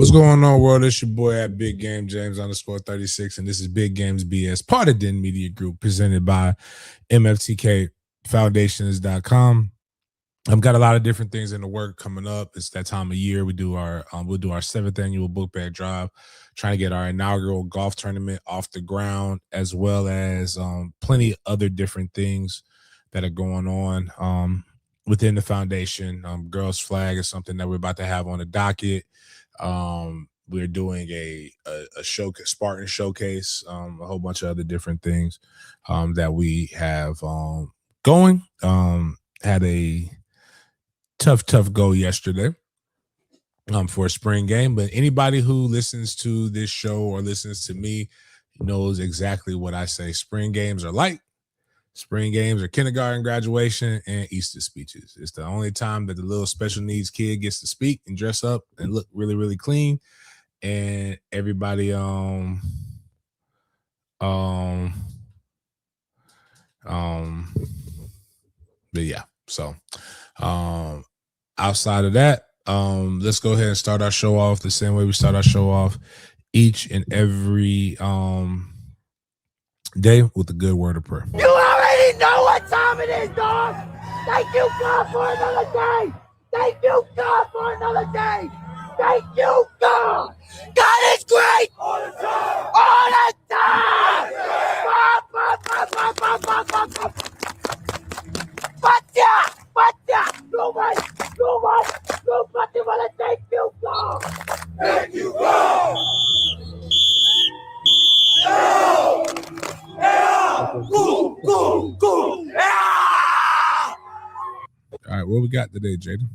What's going on, world? It's your boy at Big Game James _36, and this is Big Games B.S, part of Den Media Group, presented by MFTKFoundations.com. I've got a lot of different things in the work coming up. It's that time of year. We'll do our 7th annual book bag drive, trying to get our inaugural golf tournament off the ground, as well as plenty other different things that are going on within the foundation. Girls Flag is something that we're about to have on the docket. We're doing a Spartan showcase, a whole bunch of other different things that we have going. Had a tough go yesterday for a spring game, but anybody who listens to this show or listens to me knows exactly what I say. Spring games are light. Spring games are kindergarten graduation and Easter speeches. It's the only time that the little special needs kid gets to speak and dress up and look really, really clean. And everybody but yeah, so outside of that, let's go ahead and start our show off the same way we start our show off each and every day with a good word of prayer. You already know what time it is, dog. Thank you, God, for another day. Thank you, God, for another day. Thank you, God. God is great. All the time. All the time. Nobody wanna thank you, God. Thank you, God. Go. All right, what we got today, Jaden?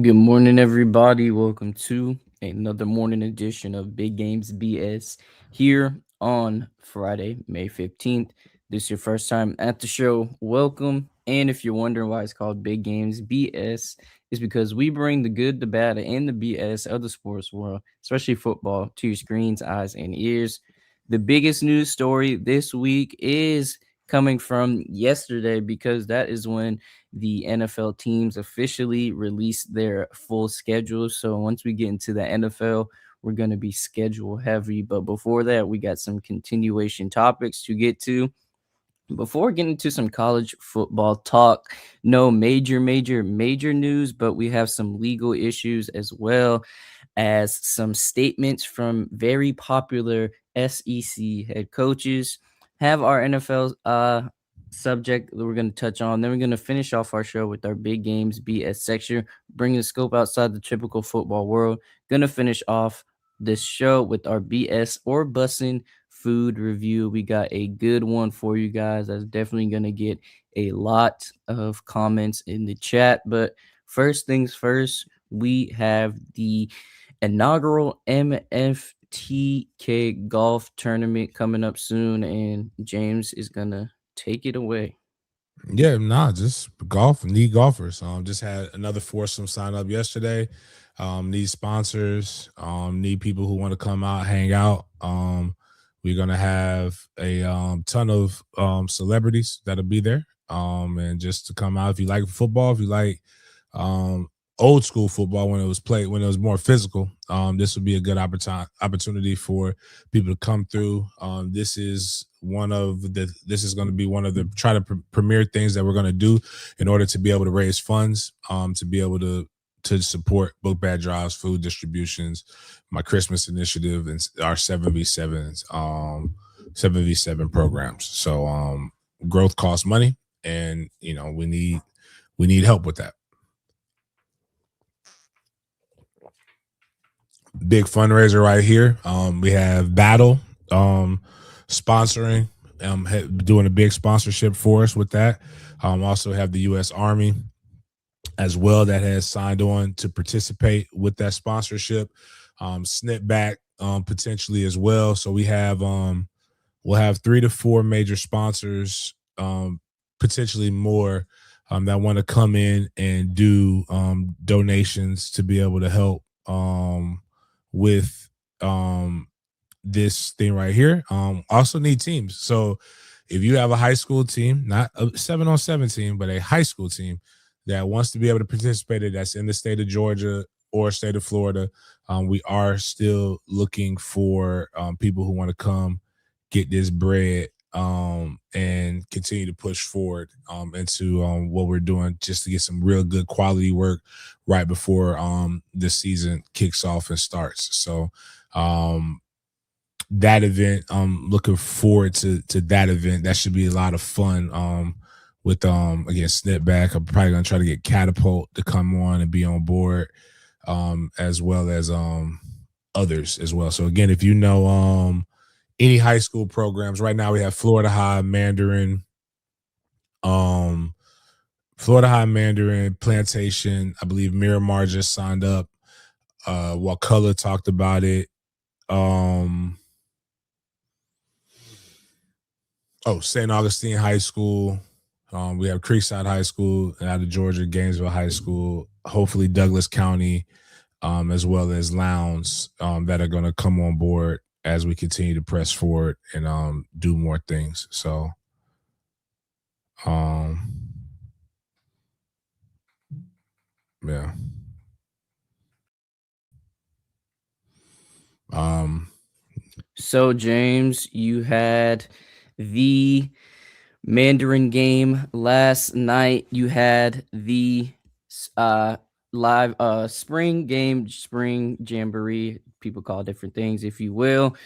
Good morning, everybody. Welcome to another morning edition of Big Games BS here on Friday, May 15th. This is your first time at the show. Welcome. And if you're wondering why it's called Big Games BS, it's because we bring the good, the bad, and the BS of the sports world, especially football, to your screens, eyes, and ears. The biggest news story this week is coming from yesterday, because that is when the NFL teams officially released their full schedule. So once we get into the NFL, we're going to be schedule heavy. But before that, we got some continuation topics to get to. Before getting to some college football talk, no major news, but we have some legal issues as well as some statements from very popular SEC head coaches. Have our NFL subject that we're going to touch on. Then we're going to finish off our show with our Big Games BS section, bringing the scope outside the typical football world. Going to finish off this show with our BS or bussin' food review. We got a good one for you guys. That's definitely going to get a lot of comments in the chat. But first things first, we have the inaugural MFTK golf tournament coming up soon, and James is gonna take it away. Yeah, just golf. Need golfers. Just had another foursome sign up yesterday. Need sponsors. Need people who want to come out, hang out. We're gonna have a ton of celebrities that'll be there. And just to come out, if you like football, if you like old school football when it was more physical, this would be a good opportunity for people to come through. This is going to be one of the premier things that we're going to do in order to be able to raise funds, to be able to support book bag drives, food distributions, my Christmas initiative, and our 7v7s, 7v7 programs. So growth costs money, and we need help with that. Big fundraiser right here. We have Battle sponsoring, doing a big sponsorship for us with that. Also have the U.S. Army as well that has signed on to participate with that sponsorship. Snipback potentially as well. So we'll have 3 to 4 major sponsors, potentially more, that want to come in and do donations to be able to help with this thing right here. Also need teams. So if you have a high school team, not a 7-on-7 team, but a high school team that wants to be able to participate in, that's in the state of Georgia or state of Florida. We are still looking for people who want to come get this bread and continue to push forward into what we're doing, just to get some real good quality work right before the season kicks off and starts. So that event, I'm looking forward to that event. That should be a lot of fun. With again, Snipback, I'm probably gonna try to get Catapult to come on and be on board, as well as others as well. So again, if you know any high school programs, right now we have Florida High, Mandarin, um, Plantation. I believe Miramar just signed up. Wakulla talked about it. St. Augustine High School. We have Creekside High School out of Georgia, Gainesville High School, hopefully Douglas County, as well as Lowndes, that are going to come on board as we continue to press forward and do more things. So, yeah. So, James, you had the Mandarin game last night. You had the live spring game, spring jamboree. People call different things, if you will,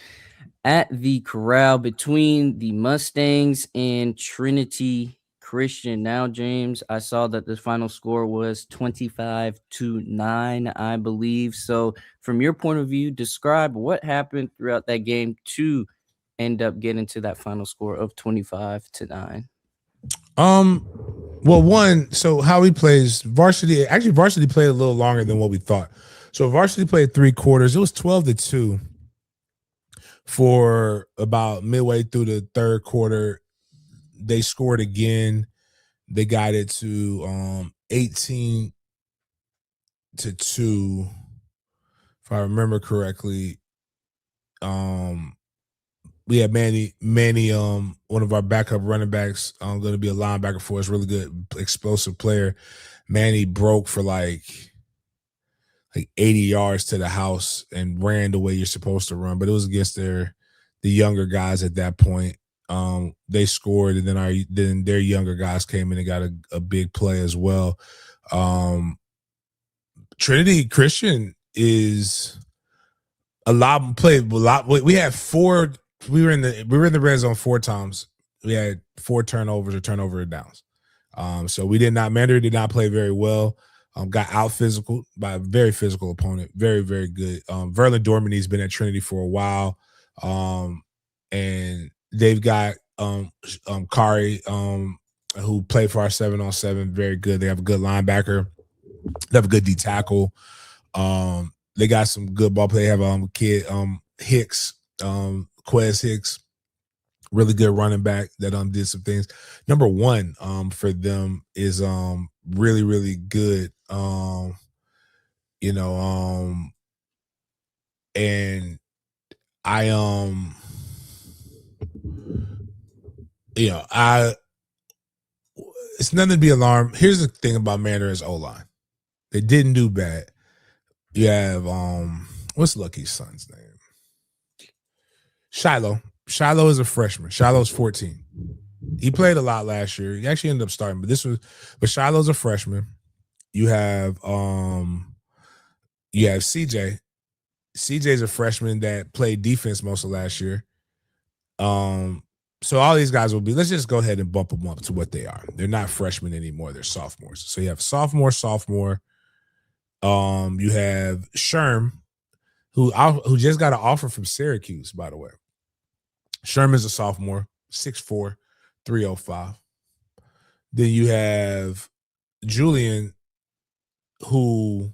at the corral between the Mustangs and Trinity Christian. Now, James, I saw that the final score was 25-9, I believe. So, from your point of view, describe what happened throughout that game to end up getting to that final score of 25-9. Well, one, so how he plays varsity, actually varsity played a little longer than what we thought. So varsity played 3 quarters. It was 12-2 for about midway through the third quarter. They scored again. They got it to 18-2, if I remember correctly. We had Manny, one of our backup running backs, going to be a linebacker for us, really good, explosive player. Manny broke for like 80 yards to the house and ran the way you're supposed to run, but it was against the younger guys at that point. They scored, and then their younger guys came in and got a big play as well. Trinity Christian is a lot. We had 4. We were in the red zone 4 times. We had 4 turnovers or turnover downs. So Mandarin did not play very well. Got out physical by a very physical opponent. Very, very good. Verlin Dormany's been at Trinity for a while. And they've got Kari, who played for our 7-on-7, very good. They have a good linebacker. They have a good D tackle. They got some good ball play. They have kid Hicks, Quez Hicks, really good running back that did some things. Number 1 for them is really, really good. And it's nothing to be alarmed. Here's the thing about Mandarin's O-line. They didn't do bad. You have what's Lucky's son's name? Shiloh. Shiloh is a freshman. Shiloh's 14. He played a lot last year. He actually ended up starting, but Shiloh's a freshman. You have CJ. CJ's a freshman that played defense most of last year. So all these guys will be, let's just go ahead and bump them up to what they are. They're not freshmen anymore. They're sophomores. So you have sophomore. You have Sherm, who just got an offer from Syracuse, by the way. Sherm is a sophomore, 6'4", 305. Then you have Julian, who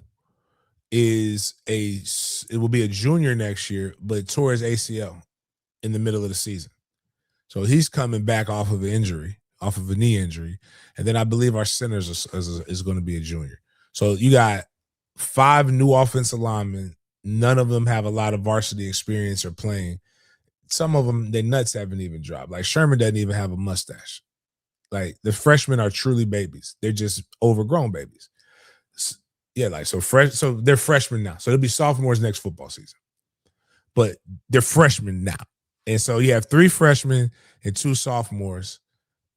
will be a junior next year, but tore his ACL in the middle of the season. So he's coming back off of a knee injury. And then I believe our center is going to be a junior. So you got 5 new offensive linemen. None of them have a lot of varsity experience or playing. Some of them, their nuts haven't even dropped. Like Sherman doesn't even have a mustache. Like the freshmen are truly babies. They're just overgrown babies. Yeah, like so fresh. So they're freshmen now. So they'll be sophomores next football season. But they're freshmen now. And so you have 3 freshmen and 2 sophomores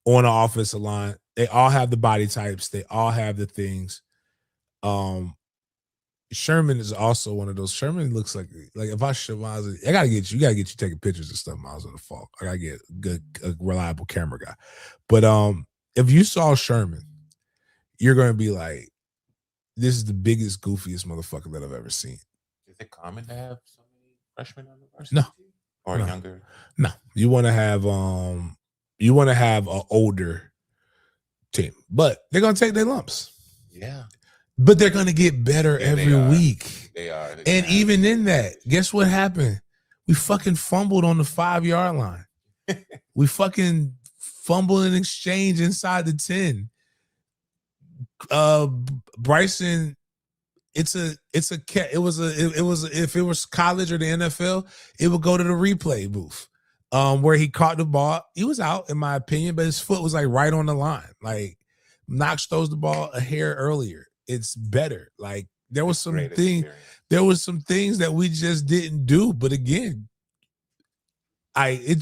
on the offensive line. They all have the body types. They all have the things. Sherman is also one of those. Sherman looks like if I show Miles, I gotta get you taking pictures and stuff, Miles, in the fall. I gotta get a reliable camera guy. But if you saw Sherman, you're gonna be like, this is the biggest, goofiest motherfucker that I've ever seen. Is it common to have so many freshmen on the varsity No. team? Or younger? No. You wanna have an older team. But they're gonna take their lumps. Yeah. But they're going to get better every week. They are. And even in that, guess what happened? We fucking fumbled on the 5-yard line. We fucking fumbled in exchange inside the 10. Bryson, if it was college or the NFL, it would go to the replay booth. Where he caught the ball. He was out, in my opinion, but his foot was like right on the line. Like Knox throws the ball a hair earlier. It's better. Like there was some things that we just didn't do. But again, we're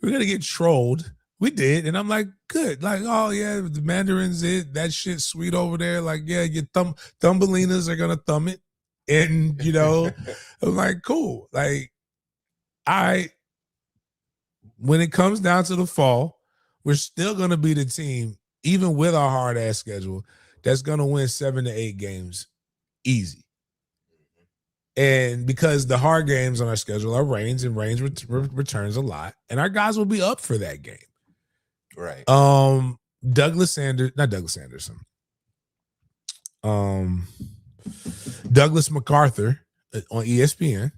gonna get trolled. We did, and I'm like, good. Like, oh yeah, the Mandarin's that shit's sweet over there. Like, yeah, your Thumbelinas are gonna thumb it, and I'm like, cool. Like, when it comes down to the fall, we're still gonna be the team, even with our hard ass schedule, that's going to win 7 to 8 games easy. And because the hard games on our schedule are Reigns, and Reigns returns a lot, and our guys will be up for that game. Right. Douglas MacArthur on ESPN,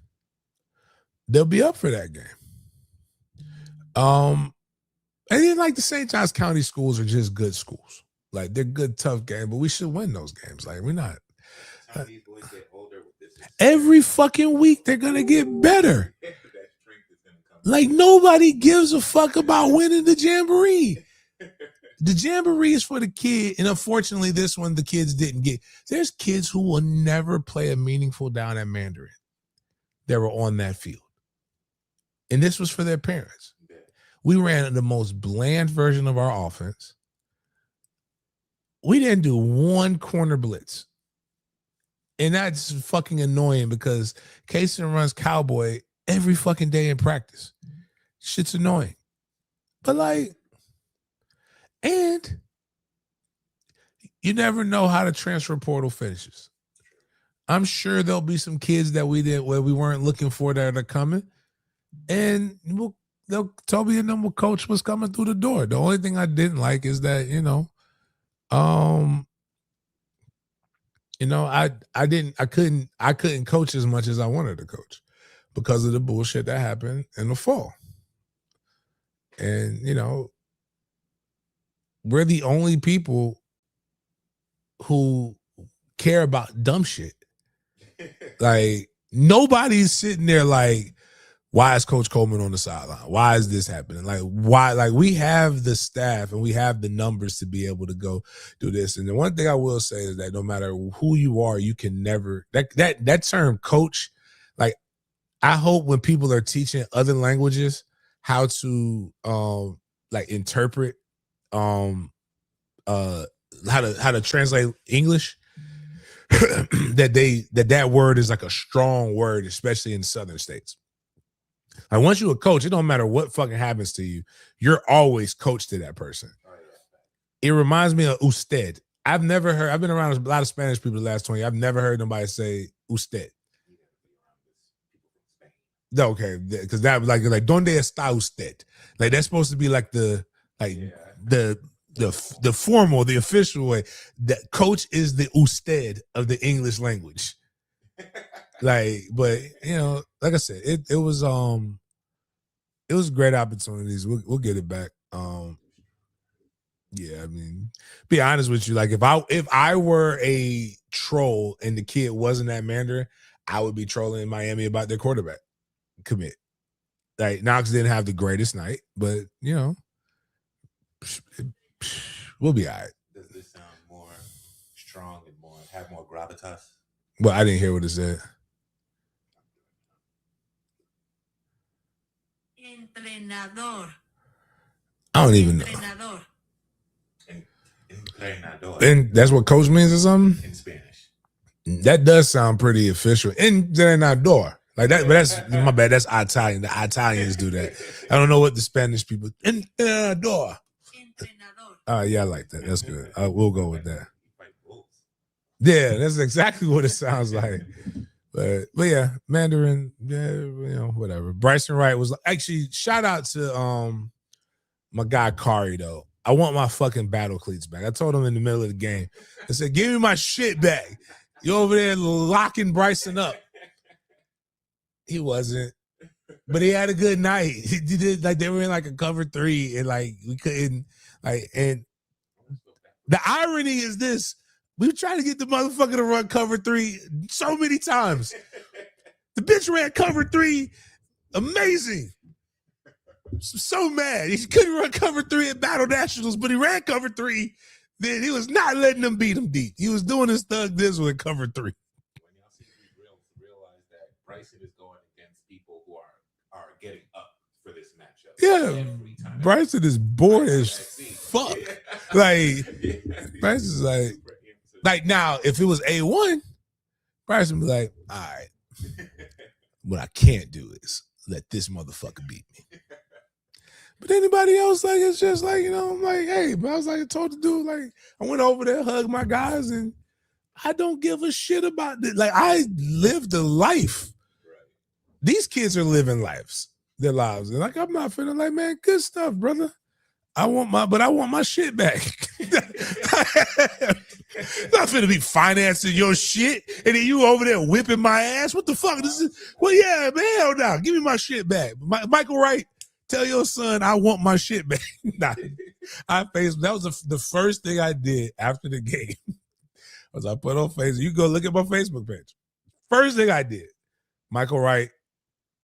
they'll be up for that game. And then like the St. Johns County schools are just good schools. Like they're good, tough games, but we should win those games. Like we're not. These boys get older with this. Every fucking week they're gonna get better. Like nobody gives a fuck about winning the jamboree. The jamboree is for the kid, and unfortunately, this one the kids didn't get. There's kids who will never play a meaningful down at Mandarin that were on that field, and this was for their parents. We ran the most bland version of our offense. We didn't do one corner blitz. And that's fucking annoying because Kaysen runs cowboy every fucking day in practice. Shit's annoying. But like, and you never know how the transfer portal finishes. I'm sure there'll be some kids that we weren't looking for that are coming. And Toby and them will coach what's coming through the door. The only thing I didn't like is that, I couldn't coach as much as I wanted to coach because of the bullshit that happened in the fall. And, we're the only people who care about dumb shit. Like nobody's sitting there like, why is Coach Coleman on the sideline? Why is this happening? Like, why? Like, we have the staff and we have the numbers to be able to go do this. And the one thing I will say is that no matter who you are, you can never that term coach. Like, I hope when people are teaching other languages how to interpret how to translate English, that word is like a strong word, especially in southern states. Like once you're a coach, it don't matter what fucking happens to you. You're always coach to that person. It reminds me of usted. I've been around a lot of Spanish people the last 20 years. I've never heard nobody say usted. Okay, because that was like donde está usted? Like that's supposed to be like the formal, the official way. That coach is the usted of the English language. Like, but like I said, it was great opportunities. We'll get it back. Yeah, I mean, be honest with you, like if I were a troll and the kid wasn't at Mandarin, I would be trolling Miami about their quarterback commit. Like Knox didn't have the greatest night, but We'll be all right. Does this sound more strong and have more gravitas? Well, I didn't hear what it said. Entrenador. I don't even know. Entrenador. Entrenador. And that's what coach means or something? In Spanish. That does sound pretty official. Entrenador. Like that, but that's my bad. That's Italian. The Italians do that. I don't know what the Spanish people. Entrenador. Yeah, I like that. That's good. We'll go with that. Yeah, that's exactly what it sounds like. But yeah, Mandarin, yeah, whatever. Bryson Wright was actually shout out to my guy Kari though. I want my fucking battle cleats back. I told him in the middle of the game. I said, give me my shit back. You over there locking Bryson up. He wasn't. But he had a good night. He did like they were in like a cover 3 and like we couldn't like and the irony is this. We tried to get the motherfucker to run cover 3 so many times. The bitch ran cover 3 amazing. So mad. He couldn't run cover 3 at Battle Nationals, but he ran cover 3. Then he was not letting them beat him deep. He was doing his thug this with cover 3. When y'all see these reels, realize that Bryson is going against people who are getting up for this matchup. Yeah, Bryson is bored as fuck. Like, Bryson's like now, if it was A1, Bryson would be like, all right, what I can't do is let this motherfucker beat me. But anybody else, like, it's just like, I'm like, hey, but I was like, I told the dude, like, I went over there, hugged my guys, and I don't give a shit about it. Like, I lived a life. These kids are living their lives. And like, I'm not feeling like, man, good stuff, brother. I want my shit back. Not finna be financing your shit and then you over there whipping my ass. What the fuck? Well, yeah, man, hell no. Give me my shit back. Michael Wright, tell your son I want my shit back. Nah, that was the first thing I did after the game. Was I put on Facebook. You go look at my Facebook page. First thing I did, Michael Wright,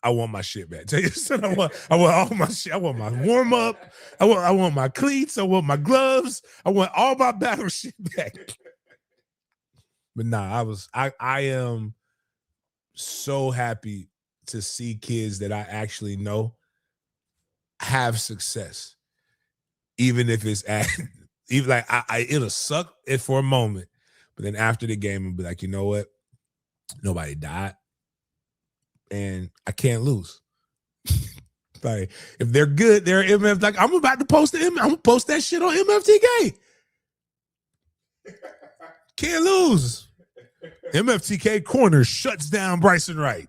I want my shit back. Tell your son I want all my shit. I want my warm up. I want my cleats. I want my gloves. I want all my battle shit back. But nah, I am so happy to see kids that I actually know have success, even if it's even like it'll suck it for a moment, but then after the game, I'll be like, you know what? Nobody died. And I can't lose. Like if they're good, they're MF. Like I'm about to post I'm gonna post that shit on MFTK. Can't lose. MFTK corner shuts down Bryson Wright.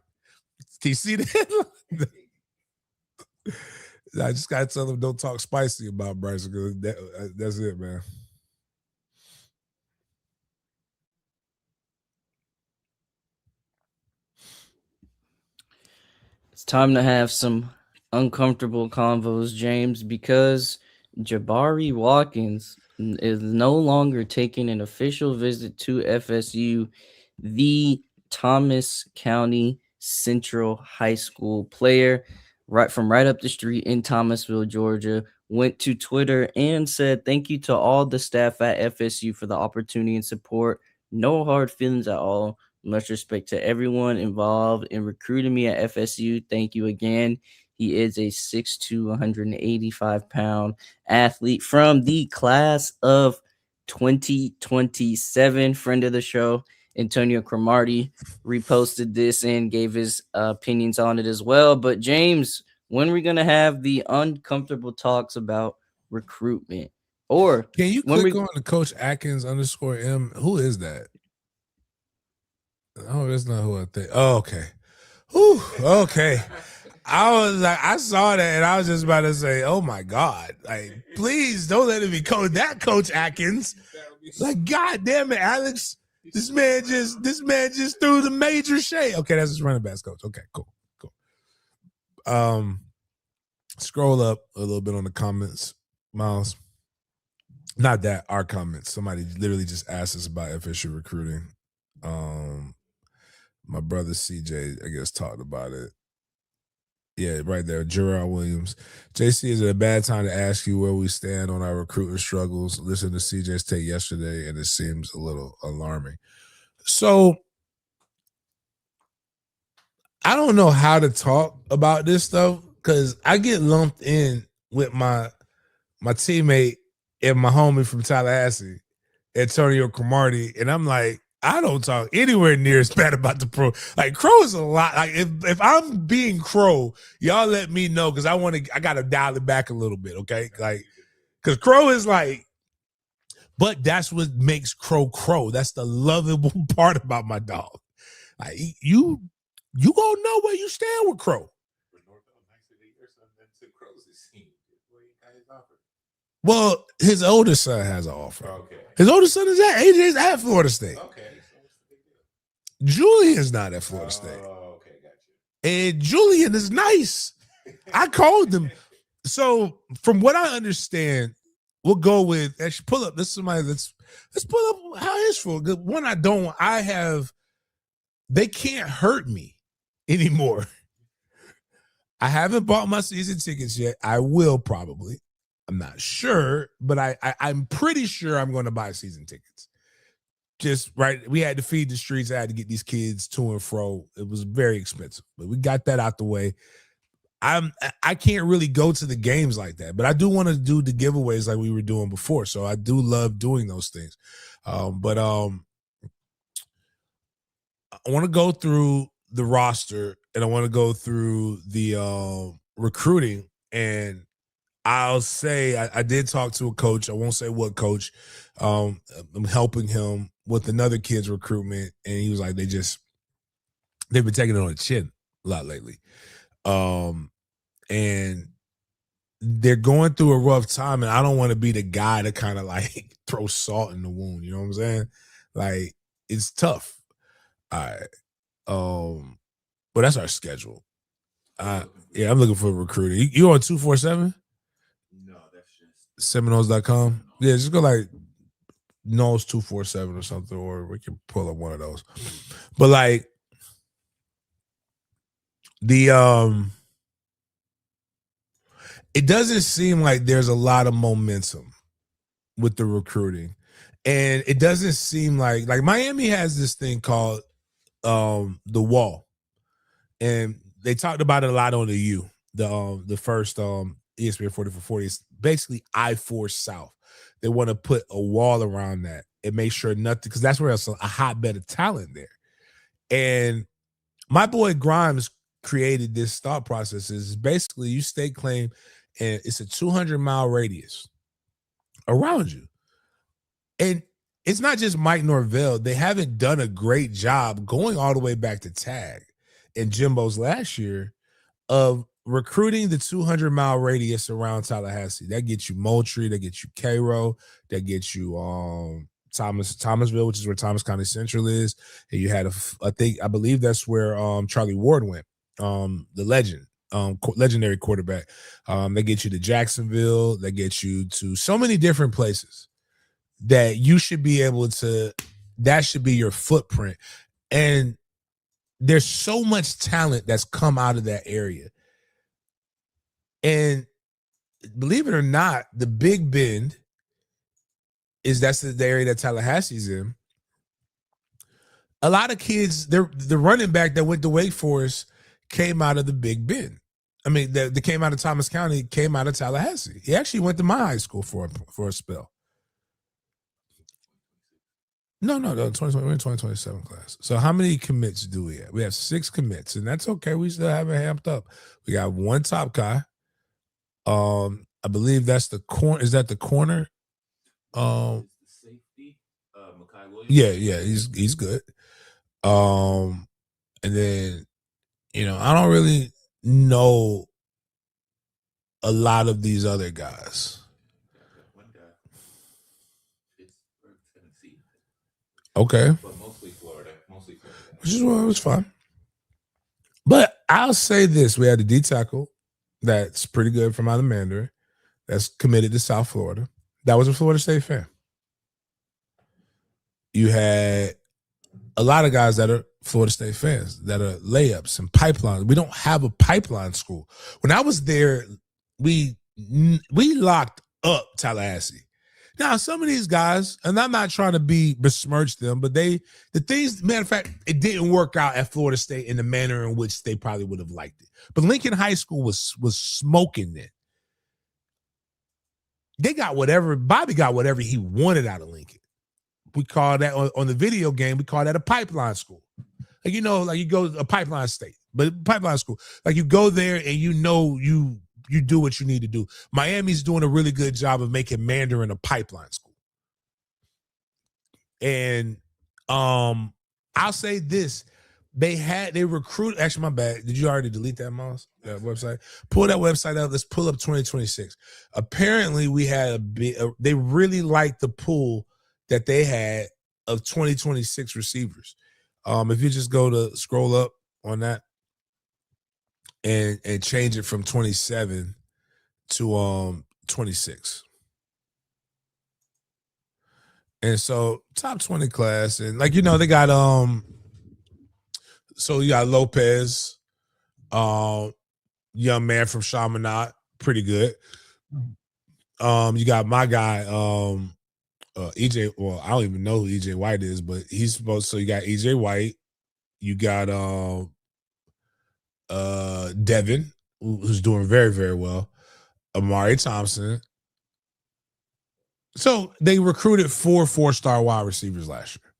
Can you see that? I just gotta tell them don't talk spicy about Bryson because that's it, man. It's time to have some uncomfortable convos, James, because Jabari Watkins is no longer taking an official visit to FSU. The Thomas County Central High School player, right up the street in Thomasville, Georgia, went to Twitter and said, "Thank you to all the staff at FSU for the opportunity and support. No hard feelings at all. Much respect to everyone involved in recruiting me at FSU. Thank you again." He is a 6'2", 185-pound athlete from the class of 2027. Friend of the show, Antonio Cromartie, reposted this and gave his opinions on it as well. But James, when are we going to have the uncomfortable talks about recruitment? Or can you click on the Coach Atkins _M? Who is that? Oh, that's not who I think. Oh, okay. Whew, okay. I was like, I saw that and I was just about to say, oh my God. Like, please don't let it be Coach Atkins. Like, God damn it, Alex. This man just threw the major shade. Okay, that's his running backs coach. Okay, cool. Scroll up a little bit on the comments, Miles. Not that, our comments. Somebody literally just asked us about FSU recruiting. My brother CJ, I guess, talked about it. Yeah, right there, Gerard Williams. JC, is it a bad time to ask you where we stand on our recruiting struggles? Listen to CJ's take yesterday, and it seems a little alarming. So I don't know how to talk about this stuff because I get lumped in with my teammate and my homie from Tallahassee, Antonio Cromartie, and I'm like, I don't talk anywhere near as bad about the pro. Like Crow is a lot. Like if I'm being Crow, y'all let me know because I gotta dial it back a little bit, okay? Like because Crow is like, but that's what makes Crow Crow. That's the lovable part about my dog. Like you gonna know where you stand with Crow. Well, his older son has an offer. Okay. His older son is AJ's at Florida State. Okay. Julian's not at Florida State. Oh, okay, gotcha. And Julian is nice. I called him. So from what I understand, we'll go with actually pull up. This is somebody let's pull up how his for. One I have they can't hurt me anymore. I haven't bought my season tickets yet. I will probably. I'm not sure, but I'm pretty sure I'm going to buy season tickets. Just right, we had to feed the streets. I had to get these kids to and fro. It was very expensive, but we got that out the way. I can't really go to the games like that, but I do want to do the giveaways like we were doing before. So I do love doing those things. But I want to go through the roster and I want to go through the recruiting. And I'll say I did talk to a coach. I won't say what coach. I'm helping him with another kid's recruitment, and he was like, they've been taking it on the chin a lot lately. And they're going through a rough time, and I don't want to be the guy to kind of like throw salt in the wound. You know what I'm saying? Like, it's tough. All right. But that's our schedule. Yeah, I'm looking for a recruiter. You on 247? No, that's just Seminoles.com. Yeah, just go like Knowles 247 or something, or we can pull up one of those. But like it doesn't seem like there's a lot of momentum with the recruiting. And it doesn't seem like Miami has this thing called the wall. And they talked about it a lot on the U. The first ESPN 40 for 40 is basically I-4 South. They want to put a wall around that and make sure nothing, because that's where there's a hotbed of talent there. And my boy Grimes created this thought process is basically you stake claim and it's a 200-mile radius around you. And it's not just Mike Norvell. They haven't done a great job going all the way back to Tag and Jimbo's last year of recruiting the 200-mile radius around Tallahassee. That gets you Moultrie, that gets you Cairo, that gets you Thomasville, which is where Thomas County Central is. And you had I believe that's where Charlie Ward went, the legend. Legendary quarterback. They get you to Jacksonville. They get you to so many different places that you should be able to. That should be your footprint. And there's so much talent that's come out of that area. And believe it or not, the Big Bend that's the area that Tallahassee's in. A lot of kids, the running back that went to Wake Forest came out of the Big Bend. I mean, they came out of Thomas County, came out of Tallahassee. He actually went to my high school for a spell. No, 2027 class. So how many commits do we have? We have 6 commits, and that's okay. We still haven't amped up. We got 1 top guy. I believe that's the corner. Is that the corner? safety. Makai Williams. Yeah, he's good. And then, I don't really know a lot of these other guys. One guy, Pittsburgh, Tennessee. Okay. But mostly Florida. Which is well, it was fine. But I'll say this: we had a D tackle that's pretty good from out of Mandarin, that's committed to South Florida. That was a Florida State fan. You had a lot of guys that are Florida State fans that are layups and pipelines. We don't have a pipeline school. When I was there, we locked up Tallahassee. Now, some of these guys, and I'm not trying to besmirch them, but the things, matter of fact, it didn't work out at Florida State in the manner in which they probably would have liked it. But Lincoln High School was smoking it. They got whatever, Bobby got whatever he wanted out of Lincoln. We call that on the video game, we call that a pipeline school. Like, you know, like you go to a pipeline state, but pipeline school. Like you go there and you know you do what you need to do. Miami's doing a really good job of making Mandarin a pipeline school. And I'll say this. They recruit, actually, my bad. Did you already delete that, Miles? That website? Pull that website up. Let's pull up 2026. Apparently, we had they really liked the pool that they had of 2026 receivers. If you just go to scroll up on that and change it from 27 to 26. And so top 20 class, and like, you know, they got so you got Lopez, young man from Chaminade, pretty good. You got my guy, EJ. Well, I don't even know who EJ White is, but he's supposed. So you got EJ White, you got Devin, who's doing very, very well. Amari Thompson. So they recruited 4 4-star wide receivers last year.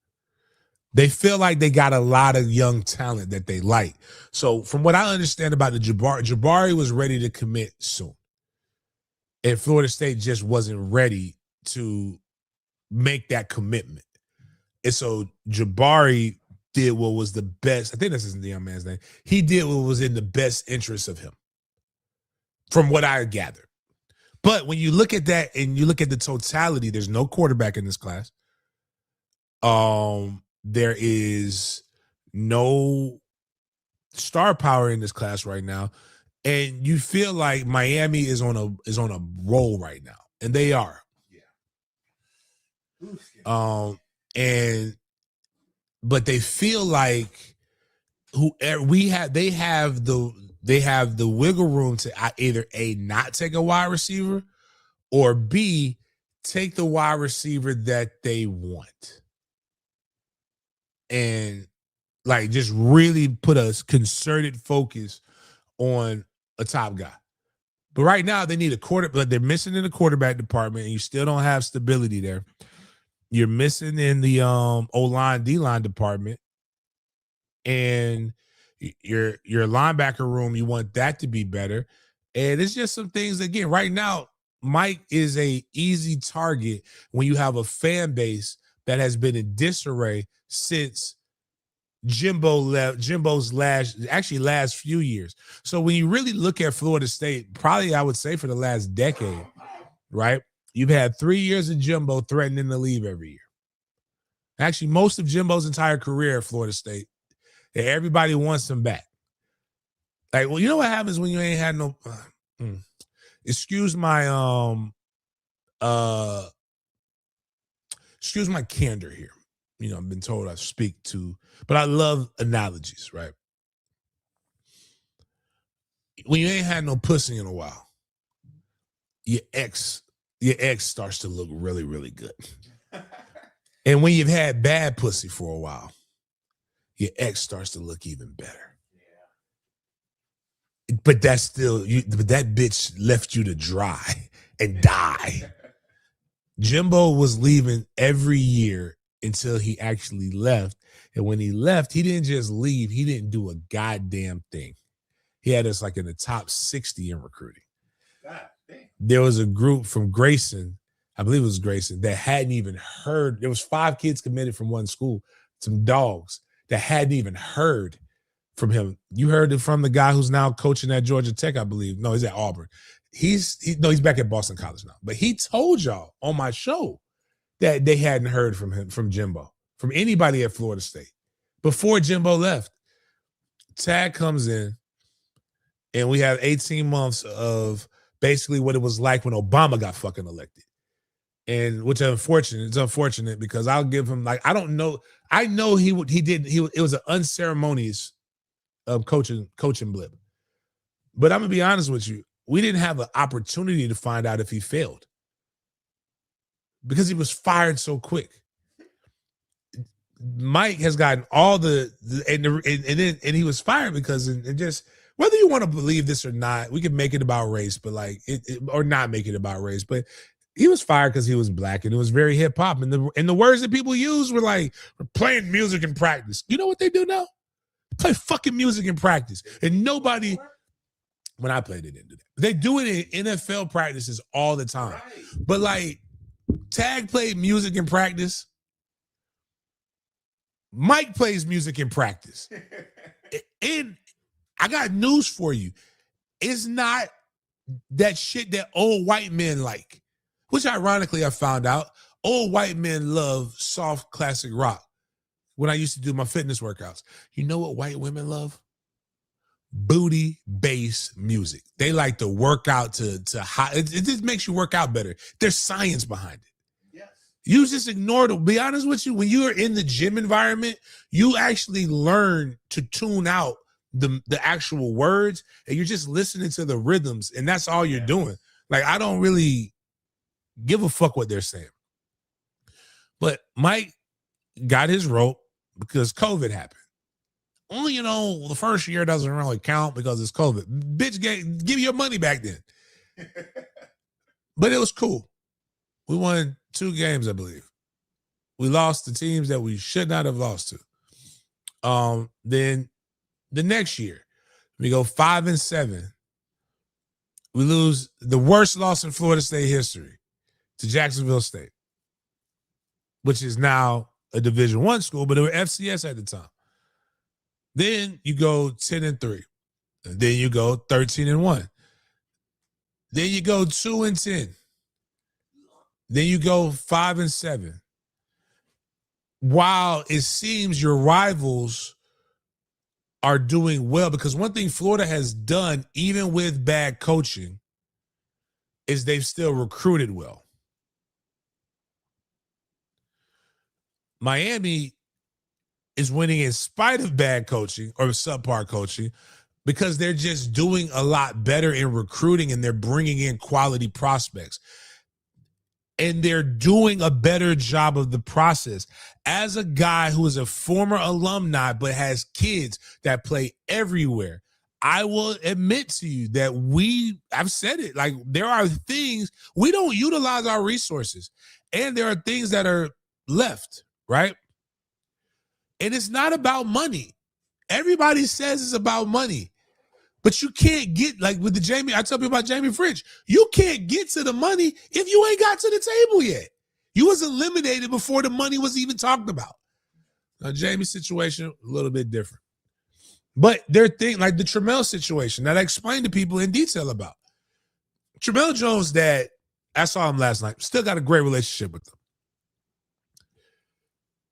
They feel like they got a lot of young talent that they like. So from what I understand about the Jabari was ready to commit soon. And Florida State just wasn't ready to make that commitment. And so Jabari did what was the best. I think this isn't the young man's name. He did what was in the best interest of him, from what I gathered. But when you look at that and you look at the totality, there's no quarterback in this class. There is no star power in this class right now, and you feel like Miami is on a roll right now, and they are. Yeah. But they feel like they have the wiggle room to either A, not take a wide receiver, or B, take the wide receiver that they want. And like just really put a concerted focus on a top guy. But right now they need a quarterback, but they're missing in the quarterback department, and you still don't have stability there. You're missing in the O-line, D-line department. And your linebacker room, you want that to be better. And it's just some things, again, right now, Mike is a easy target when you have a fan base that has been in disarray since Jimbo left. Jimbo's last few years. So when you really look at Florida State, probably I would say for the last decade, right? You've had 3 years of Jimbo threatening to leave every year. Actually, most of Jimbo's entire career at Florida State, everybody wants him back. Like, well, you know what happens when you ain't had no excuse my candor here. You know, I've been told I speak to, but I love analogies, right? When you ain't had no pussy in a while, your ex starts to look really, really good. And when you've had bad pussy for a while, your ex starts to look even better. Yeah. But that's still but that bitch left you to dry and die. Jimbo was leaving every year until he actually left. And when he left, he didn't just leave. He didn't do a goddamn thing. He had us like in the top 60 in recruiting. God damn. There was a group from Grayson, I believe it was Grayson, that hadn't even heard. There was 5 kids committed from one school, some dogs that hadn't even heard from him. You heard it from the guy who's now coaching at Georgia Tech, I believe. No, he's at Auburn. He's back at Boston College now. But he told y'all on my show that they hadn't heard from him, from Jimbo, from anybody at Florida State. Before Jimbo left, Tag comes in, and we have 18 months of basically what it was like when Obama got fucking elected. and which is unfortunate. It's unfortunate because I'll give him like I don't know. I know he it was an unceremonious coaching blip. But I'm gonna be honest with you, we didn't have an opportunity to find out if he failed because he was fired so quick. Mike has gotten all and he was fired because it just whether you want to believe this or not, we can make it about race, but like or not make it about race, but he was fired because he was black and it was very hip hop. And the words that people use were like, we're playing music in practice. You know what they do now? Play fucking music in practice. And nobody, when I played, they didn't do that. They do it in NFL practices all the time. Right. But like, Tag played music in practice. Mike plays music in practice. And I got news for you. It's not that shit that old white men like. Which ironically I found out, old white men love soft classic rock when I used to do my fitness workouts. You know what white women love? Booty bass music. They like to work out to high. It just makes you work out better. There's science behind it. Yes. You just ignore it. Be honest with you, when you are in the gym environment, you actually learn to tune out the actual words and you're just listening to the rhythms and that's all you're doing. Like I don't really give a fuck what they're saying. But Mike got his rope because COVID happened. Well, you know, the first year doesn't really count because it's COVID. Bitch, give your money back then. But it was cool. We won 2 games, I believe. We lost the teams that we should not have lost to. Then the next year, we go 5-7. We lose the worst loss in Florida State history to Jacksonville State, which is now a Division I school, but they were FCS at the time. Then you go 10-3. And then you go 13-1. Then you go 2-10. Then you go 5-7. While it seems your rivals are doing well, because one thing Florida has done, even with bad coaching, is they've still recruited well. Miami is winning in spite of bad coaching or subpar coaching because they're just doing a lot better in recruiting and they're bringing in quality prospects. And they're doing a better job of the process. As a guy who is a former alumni but has kids that play everywhere, I will admit to you that I've said it, like there are things, we don't utilize our resources. And there are things that are left, right? And it's not about money. Everybody says it's about money. But you can't get, like with I tell people about Jamie Fritsch, you can't get to the money if you ain't got to the table yet. You was eliminated before the money was even talked about. Now, Jamie's situation, a little bit different. But their thing, like the Tramel situation that I explained to people in detail about. Tramel Jones' dad, I saw him last night, still got a great relationship with him.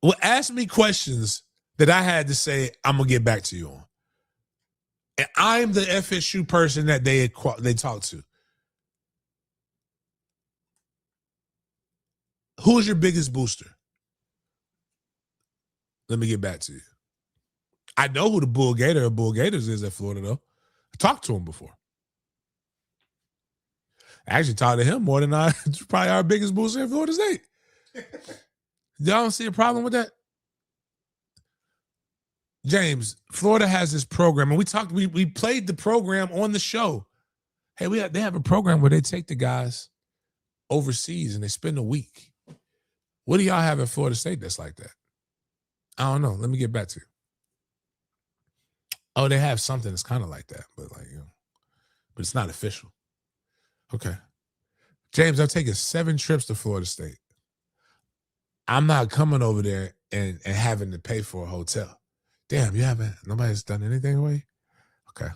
Well, ask me questions that I had to say, I'm going to get back to you on. And I'm the FSU person that they talk to. Who's your biggest booster? Let me get back to you. I know who the Bull Gator of Bull Gators is at Florida, though. I talked to him before. I actually talked to him more than probably our biggest booster in Florida State. Y'all don't see a problem with that? James, Florida has this program, and we played the program on the show. Hey, they have a program where they take the guys overseas and they spend a week. What do y'all have at Florida State that's like that? I don't know. Let me get back to you. Oh, they have something that's kind of like that, but but it's not official. Okay. James, I've taken 7 trips to Florida State. I'm not coming over there and having to pay for a hotel. Damn, you haven't? Nobody's done anything away? Okay.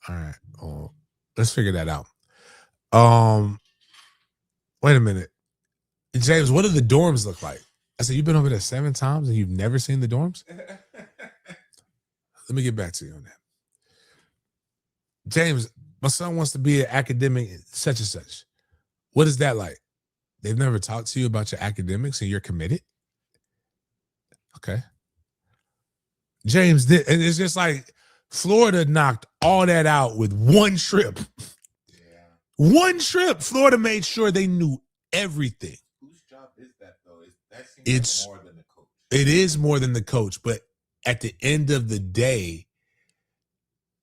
All right. Well, let's figure that out. Wait a minute. James, what do the dorms look like? I said, you've been over there 7 times and you've never seen the dorms? Let me get back to you on that. James, my son wants to be an academic such and such. What is that like? They've never talked to you about your academics and you're committed? Okay. James, and it's just like Florida knocked all that out with one trip. Yeah. One trip. Florida made sure they knew everything. Whose job is that though? That seems It's like more than the coach. It is more than the coach, but at the end of the day,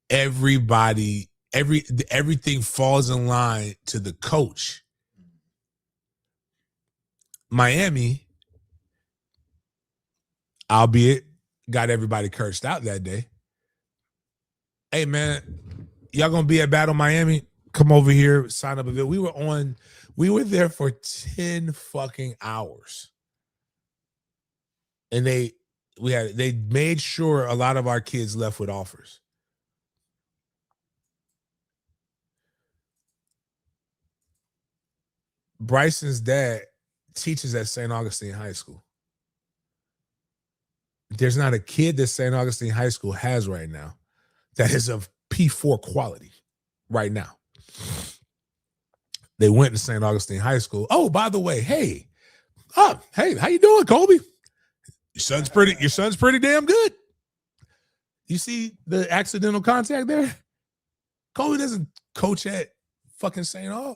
everything falls in line to the coach. Miami, albeit got everybody cursed out that day. Hey man, y'all gonna be at Battle Miami? Come over here, sign up a bit. We were there for 10 fucking hours. And they made sure a lot of our kids left with offers. Bryson's dad teaches at St. Augustine High School. There's not a kid that St. Augustine High School has right now that is of P4 quality right now. They went to St. Augustine High School. Oh, by the way, hey, how you doing, Kobe? Your son's pretty damn good. You see the accidental contact there? Kobe doesn't coach at fucking St. Aug.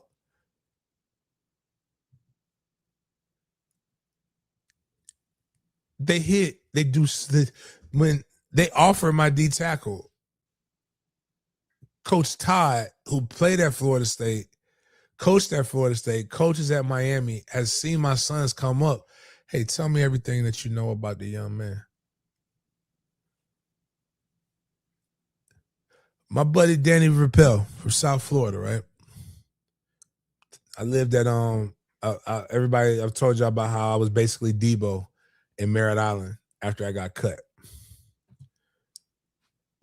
When they offer my D tackle, Coach Todd, who played at Florida State, coached at Florida State, coaches at Miami, has seen my sons come up. Hey, tell me everything that you know about the young man. My buddy Danny Rappel from South Florida, right? I lived at everybody. I've told you about how I was basically Debo in Merritt Island after I got cut.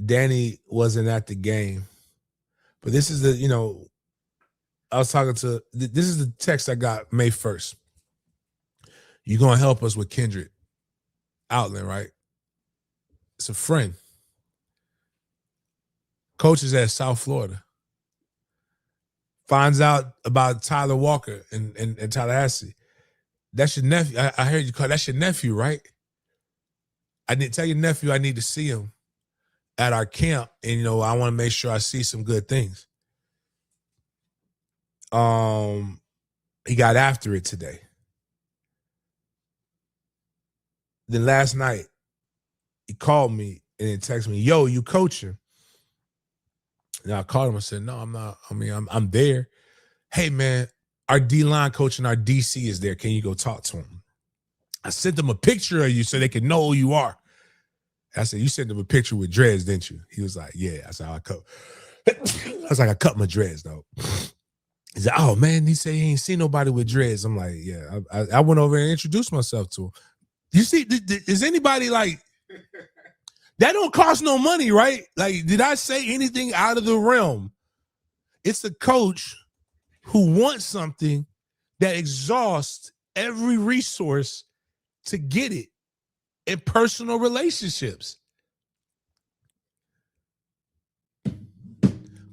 Danny wasn't at the game, but this is I was talking to. This is the text I got May 1st. You're gonna help us with Kendrick Outland, right? It's a friend. Coaches at South Florida. Finds out about Tyler Walker and Tallahassee. That's your nephew. I heard you call that's your nephew, right? I didn't tell your nephew I need to see him at our camp, and I want to make sure I see some good things. He got after it today. Then last night, he called me and then texted me, "Yo, you coaching?" And I called him. I said, "No, I'm not. I mean, I'm there. Hey, man, our D-line coach and our DC is there. Can you go talk to him?" I sent them a picture of you so they can know who you are. I said, "You sent them a picture with dreads, didn't you?" He was like, "Yeah." I said, I cut my dreads, though. He said, "Oh, man," he said he ain't seen nobody with dreads. I'm like, "Yeah." I went over and introduced myself to him. You see, is anybody like, that don't cost no money, right? Like, did I say anything out of the realm? It's a coach who wants something that exhausts every resource to get it in personal relationships.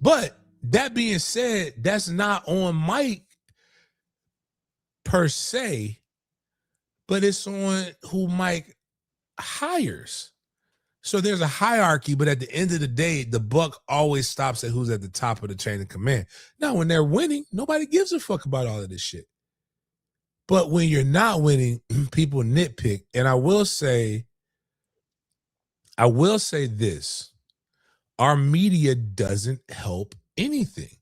But that being said, that's not on Mike per se, but it's on who Mike hires. So there's a hierarchy, but at the end of the day, the buck always stops at who's at the top of the chain of command. Now, when they're winning, nobody gives a fuck about all of this shit. But when you're not winning, people nitpick. And I will say this. Our media doesn't help anything.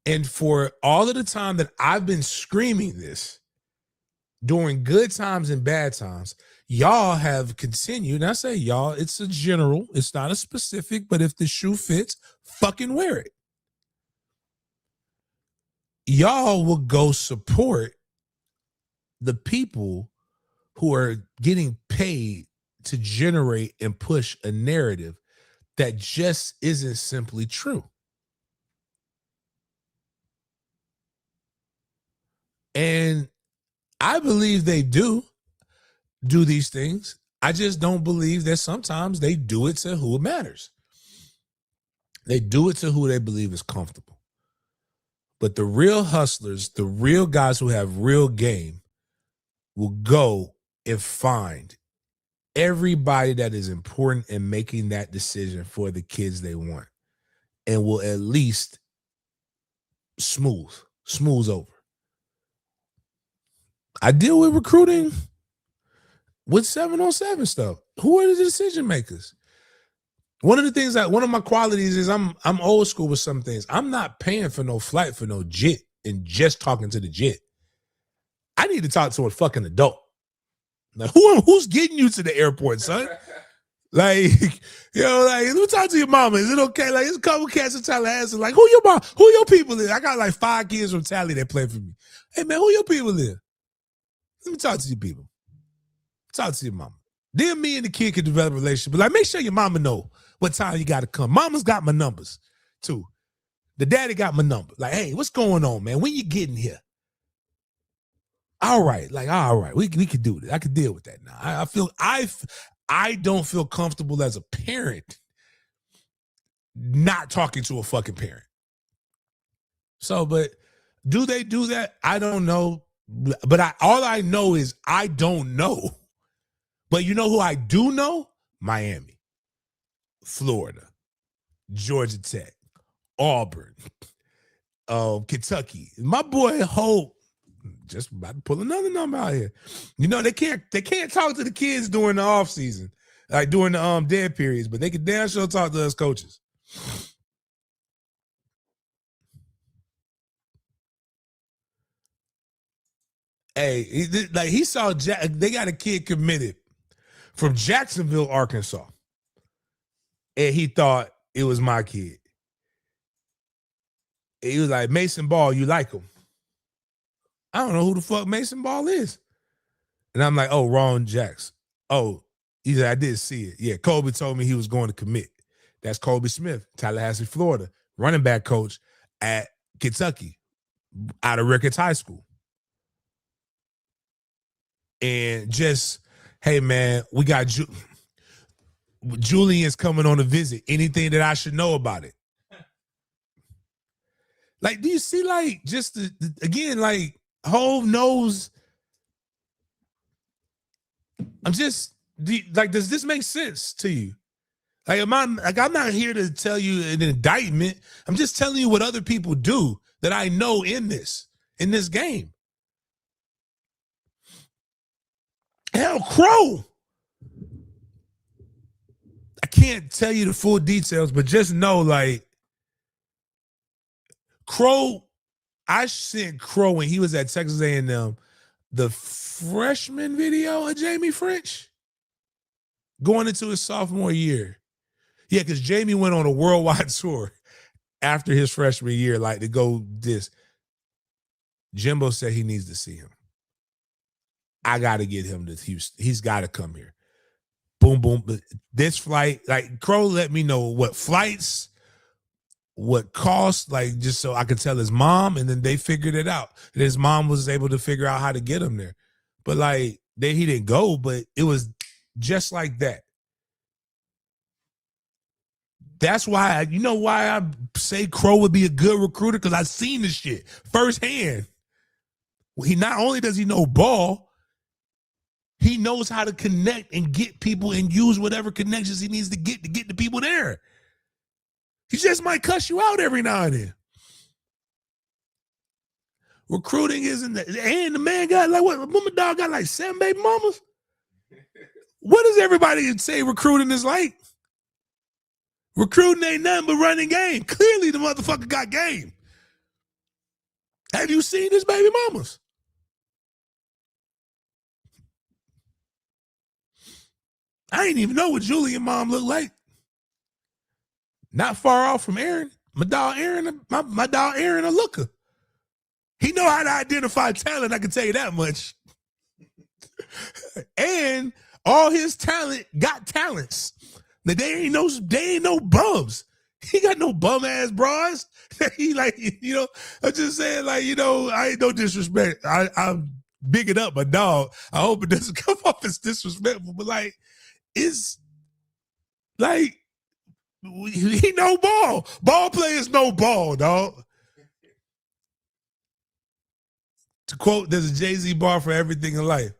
And for all of the time that I've been screaming this, during good times and bad times, y'all have continued. And I say y'all, it's a general, it's not a specific, but if the shoe fits, fucking wear it. Y'all will go support the people who are getting paid to generate and push a narrative that just isn't simply true. And I believe they do these things. I just don't believe that sometimes they do it to who it matters. They do it to who they believe is comfortable. But the real hustlers, the real guys who have real game, will go and find everybody that is important in making that decision for the kids they want, and will at least smooth over. I deal with recruiting with 7-on-7 stuff. Who are the decision makers? One of the things that one of my qualities is I'm old school with some things. I'm not paying for no flight for no jet and just talking to the jet. I need to talk to a fucking adult. Like, who's getting you to the airport, son? Like, like, let me talk to your mama. Is it okay? Like, there's a couple cats in Tallahassee. Like, who your mom? Who your people is? I got like 5 kids from Tally that play for me. Hey, man, who your people is? Let me talk to your people. Talk to your mama. Then me and the kid can develop a relationship. But like, make sure your mama know what time you got to come. Mama's got my numbers, too. The daddy got my number. Like, hey, what's going on, man? When you getting here? All right, we can do this. I can deal with that now. I don't feel comfortable as a parent not talking to a fucking parent. So, but do they do that? I don't know. But all I know is I don't know. But you know who I do know? Miami, Florida, Georgia Tech, Auburn, Kentucky. My boy Hope just about to pull another number out here. You know, they can't talk to the kids during the off season, like during the dead periods, but they can damn sure talk to us coaches. Hey, he saw they got a kid committed from Jacksonville, Arkansas, and he thought it was my kid. And he was like, Mason Ball, you like him? I don't know who the fuck Mason Ball is. And I'm like, oh, Ron Jacks. Oh, he said, I did see it. Yeah, Kobe told me he was going to commit. That's Kobe Smith, Tallahassee, Florida, running back coach at Kentucky, out of Ricketts High School. And just, hey, man, we got Julian's coming on a visit. Anything that I should know about it? Like, do you see, like, just, again, like, Hove knows. I'm just, like, does this make sense to you? Like, I'm not here to tell you an indictment. I'm just telling you what other people do that I know in this game. Hell, Crow. I can't tell you the full details, but just know, like, Crow, I sent Crow when he was at Texas A&M, the freshman video of Jamie French going into his sophomore year. Yeah, because Jamie went on a worldwide tour after his freshman year, like, to go this. Jimbo said he needs to see him. I got to get him to Houston. He's got to come here. Boom, boom. But this flight, like, Crow let me know what flights, what cost, like, just so I could tell his mom, and then they figured it out. And his mom was able to figure out how to get him there. But, like, he didn't go, but it was just like that. That's why, you know why I say Crow would be a good recruiter? Because I've seen this shit firsthand. He not only does he know ball, he knows how to connect and get people and use whatever connections he needs to get the people there. He just might cuss you out every now and then. Recruiting isn't that, and the man got like what? Mama dog got like 7 baby mamas. What does everybody say recruiting is like? Recruiting ain't nothing but running game. Clearly, the motherfucker got game. Have you seen his baby mamas? I didn't even know what Julian mom looked like. Not far off from Aaron. My dog Aaron, my dog Aaron a looker. He know how to identify talent, I can tell you that much. And all his talent got talents. Now, they ain't no bums. He got no bum ass bras. He like, you know, I'm just saying, like, you know, I ain't no disrespect. I'm bigging up my dog. I hope it doesn't come off as disrespectful, but like, it's like, he know ball. Ball players know ball, dog. To quote, there's a Jay-Z bar for everything in life.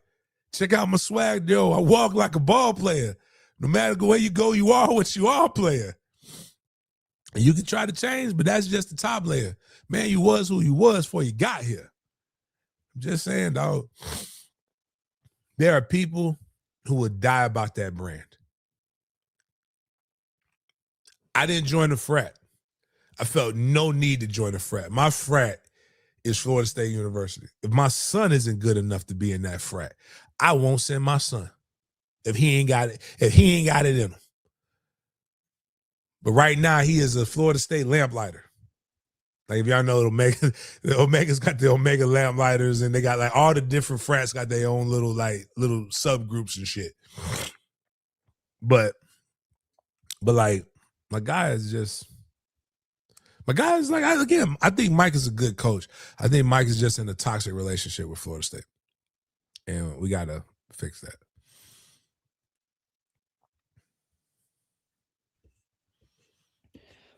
Check out my swag, yo. I walk like a ball player. No matter where you go, you are what you are, player. And you can try to change, but that's just the top layer. Man, you was who you was before you got here. I'm just saying, dog. There are people who would die about that brand. I didn't join the frat. I felt no need to join a frat. My frat is Florida State University. If my son isn't good enough to be in that frat, I won't send my son. If he ain't got it in him. But right now, he is a Florida State lamplighter. Like, if y'all know the Omega's got the Omega lamplighters, and they got like all the different frats got their own little subgroups and shit. But like, my guy is like, I think Mike is a good coach. I think Mike is just in a toxic relationship with Florida State. And we got to fix that.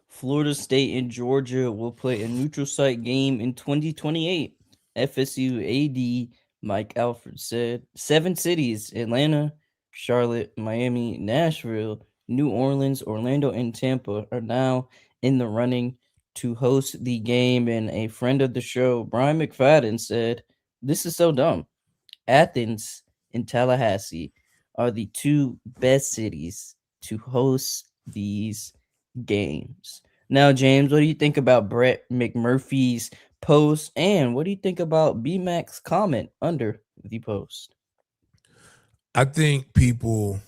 Florida State and Georgia will play a neutral site game in 2028. FSU AD Mike Alford said 7 cities: Atlanta, Charlotte, Miami, Nashville, New Orleans, Orlando, and Tampa are now in the running to host the game. And a friend of the show, Brian McFadden, said, "This is so dumb. Athens and Tallahassee are the 2 best cities to host these games." Now, James, what do you think about Brett McMurphy's post, and what do you think about BMAC's comment under the post? I think people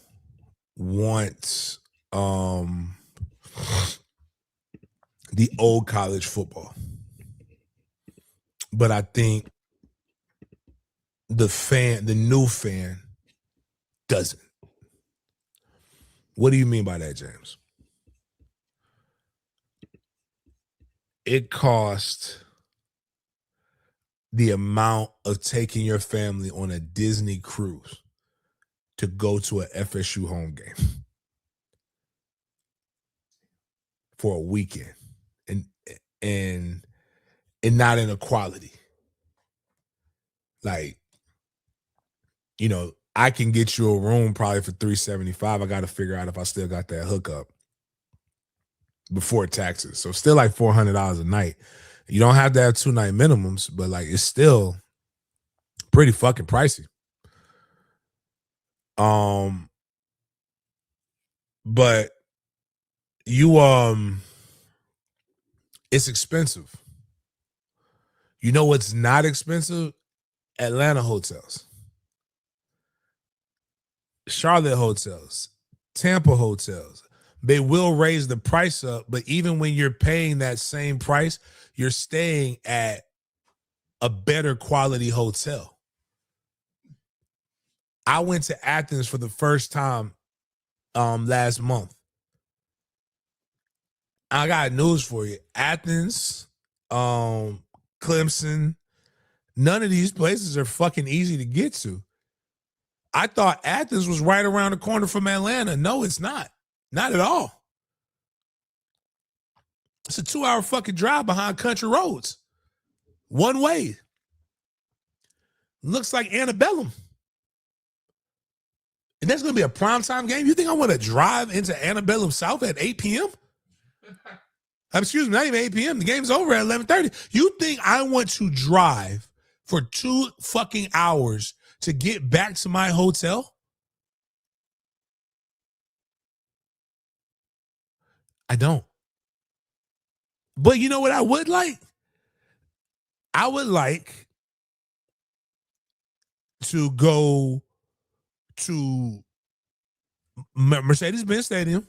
want the old college football. But I think the new fan doesn't. What do you mean by that, James? It costs the amount of taking your family on a Disney cruise to go to a FSU home game for a weekend, and not in equality. Like, I can get you a room probably for $375. I got to figure out if I still got that hookup before taxes. So still like $400 a night. You don't have to have 2-night minimums, but like, it's still pretty fucking pricey. But it's expensive. You know what's not expensive? Atlanta hotels, Charlotte hotels, Tampa hotels. They will raise the price up, but even when you're paying that same price, you're staying at a better quality hotel. I went to Athens for the first time last month. I got news for you. Athens, Clemson, none of these places are fucking easy to get to. I thought Athens was right around the corner from Atlanta. No, it's not. Not at all. It's a 2-hour fucking drive behind country roads. One way. Looks like Antebellum. And that's going to be a primetime game? You think I want to drive into Antebellum South at 8 p.m.? Excuse me, not even 8 p.m. The game's over at 11:30. You think I want to drive for 2 fucking hours to get back to my hotel? I don't. But you know what I would like? I would like to go to Mercedes-Benz Stadium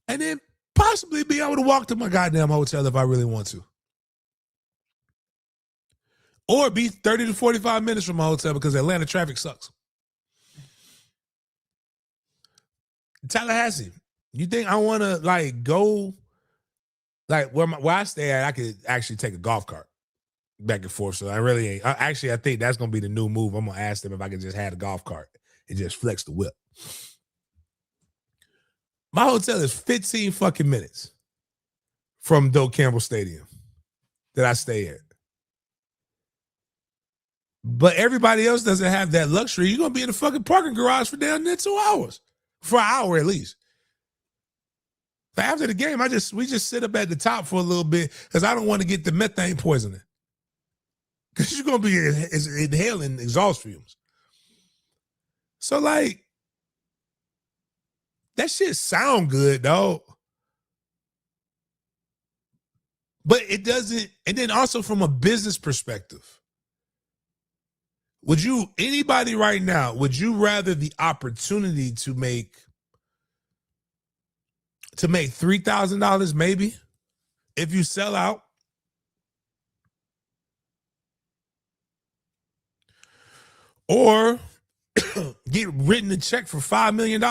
and then possibly be able to walk to my goddamn hotel if I really want to. Or be 30 to 45 minutes from my hotel because Atlanta traffic sucks. Tallahassee, you think I want to like go like where I stay at? I could actually take a golf cart back and forth. So I really ain't. I think that's gonna be the new move. I'm gonna ask them if I can just have a golf cart and just flex the whip. My hotel is 15 fucking minutes from Doak Campbell Stadium that I stay at. But everybody else doesn't have that luxury. You're going to be in the fucking parking garage for down there 2 hours. For an hour at least. But after the game, we just sit up at the top for a little bit because I don't want to get the methane poisoning. Because you're going to be inhaling exhaust fumes. So, like, that shit sound good, dog. But it doesn't. And then also from a business perspective, anybody right now, would you rather the opportunity to make $3,000 maybe if you sell out? Or get written a check for $5 million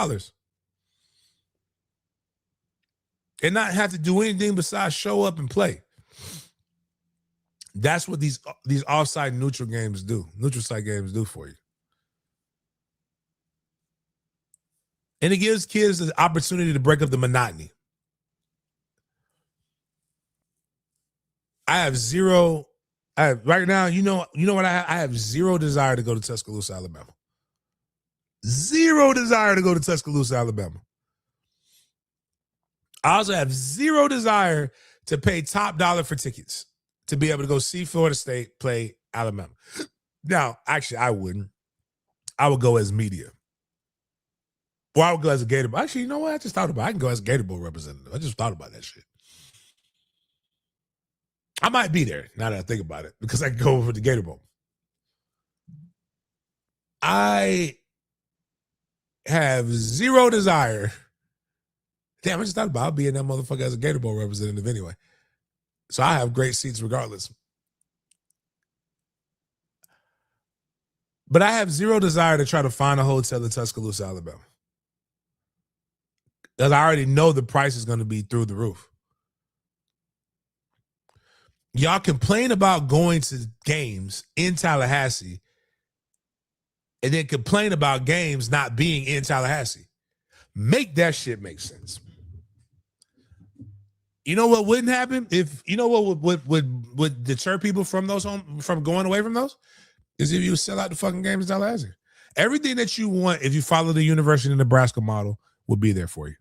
and not have to do anything besides show up and play. That's what these offside neutral site games do for you. And it gives kids the opportunity to break up the monotony. Right now, you know what I have zero desire to go to Tuscaloosa, Alabama. Zero desire to go to Tuscaloosa, Alabama. I also have zero desire to pay top dollar for tickets to be able to go see Florida State play Alabama. Now, actually, I wouldn't. I would go as media. Or I would go as a Gator Bowl. Actually, you know what? I just thought about it. I can go as a Gator Bowl representative. I just thought about that shit. I might be there now that I think about it because I can go over the Gator Bowl. I have zero desire. Damn, I just thought about being that motherfucker as a Gator Bowl representative anyway. So I have great seats regardless. But I have zero desire to try to find a hotel in Tuscaloosa, Alabama. Because I already know the price is going to be through the roof. Y'all complain about going to games in Tallahassee and then complain about games not being in Tallahassee. Make that shit make sense. You know what wouldn't happen? What would deter people from going away from those? Is if you sell out the fucking games in Tallahassee. Everything that you want, if you follow the University of Nebraska model, will be there for you.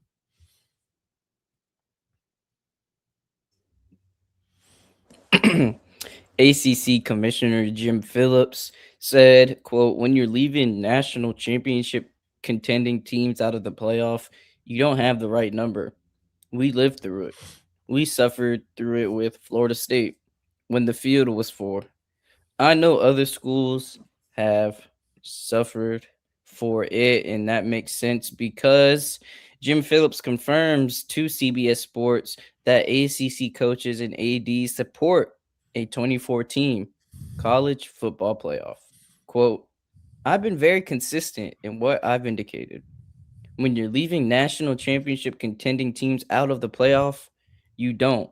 ACC Commissioner Jim Phillips said, quote, "When you're leaving national championship contending teams out of the playoff, you don't have the right number. We lived through it. We suffered through it with Florida State when the field was full. I know other schools have suffered for it, and that makes sense because Jim Phillips confirms to CBS Sports that ACC coaches and ADs support a 2014 college football playoff. Quote, "I've been very consistent in what I've indicated. When you're leaving national championship contending teams out of the playoff, you don't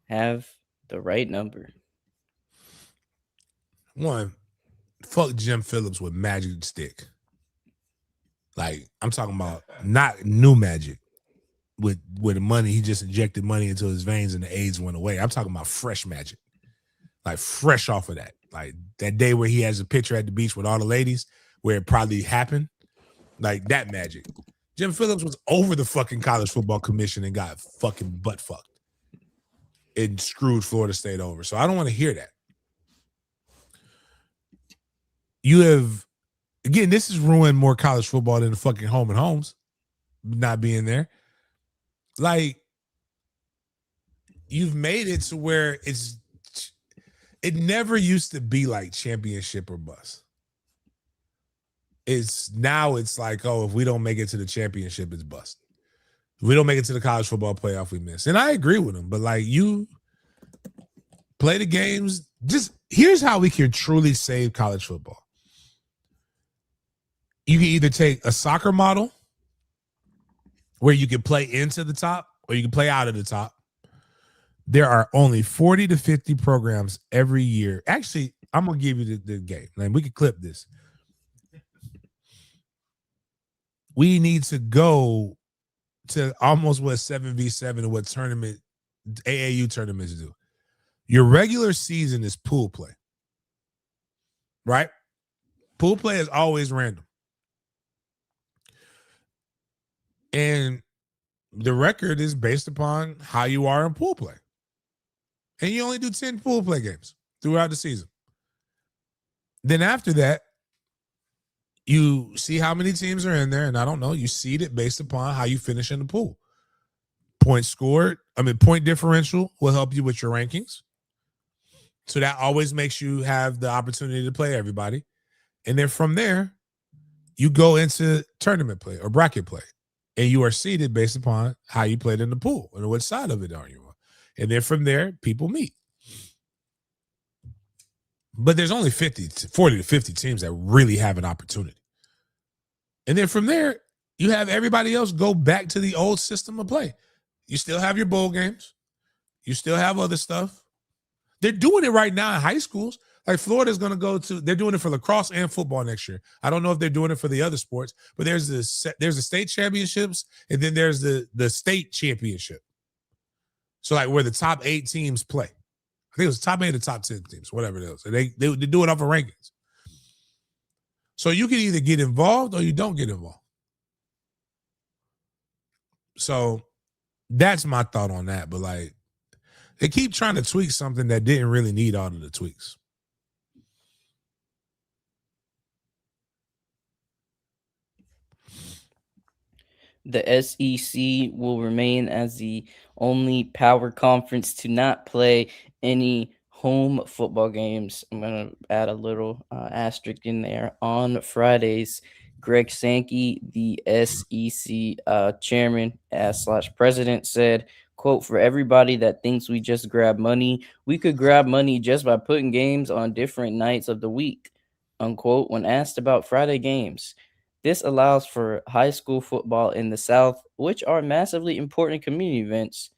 have the right number." One, fuck Jim Phillips with magic stick. Like, I'm talking about not new magic with the money. He just injected money into his veins and the AIDS went away. I'm talking about fresh magic. Like, fresh off of that. Like, that day where he has a picture at the beach with all the ladies where it probably happened. Like, that magic. Jim Phillips was over the fucking college football commission and got fucking butt fucked. It screwed Florida State over. So I don't want to hear that. Again, this has ruined more college football than the fucking home and homes not being there. Like, you've made it to where it never used to be like championship or bust. It's like, oh, if we don't make it to the championship, it's bust. If we don't make it to the college football playoff, we miss. And I agree with him, but like, you play the games. Just here's how we can truly save college football. You can either take a soccer model where you can play into the top or you can play out of the top. There are only 40 to 50 programs every year. Actually, I'm going to give you the game. Like, we can clip this. We need to go to almost what 7v7 and what AAU tournaments do. Your regular season is pool play, right? Pool play is always random. And the record is based upon how you are in pool play. And you only do 10 pool play games throughout the season. Then after that, you see how many teams are in there, and I don't know, you seed it based upon how you finish in the pool. Point differential will help you with your rankings. So that always makes you have the opportunity to play everybody. And then from there, you go into tournament play or bracket play. And you are seeded based upon how you played in the pool and what side of it are you on. And then from there, people meet. But there's only 40 to 50 teams that really have an opportunity. And then from there, you have everybody else go back to the old system of play. You still have your bowl games. You still have other stuff. They're doing it right now in high schools. Like Florida's going to go to, they're doing it for lacrosse and football next year. I don't know if they're doing it for the other sports, but there's the state championships and then there's the state championship. So like where the top 8 teams play. I think it was top 8 or top 10 teams, whatever it is. And they do it off of rankings. So you can either get involved or you don't get involved. So that's my thought on that. But like, they keep trying to tweak something that didn't really need all of the tweaks. The SEC will remain as the only power conference to not play any home football games. I'm going to add a little asterisk in there. On Fridays, Greg Sankey, the SEC chairman / president, said, quote, "For everybody that thinks we just grab money, we could grab money just by putting games on different nights of the week," unquote, when asked about Friday games. This allows for high school football in the South, which are massively important community events,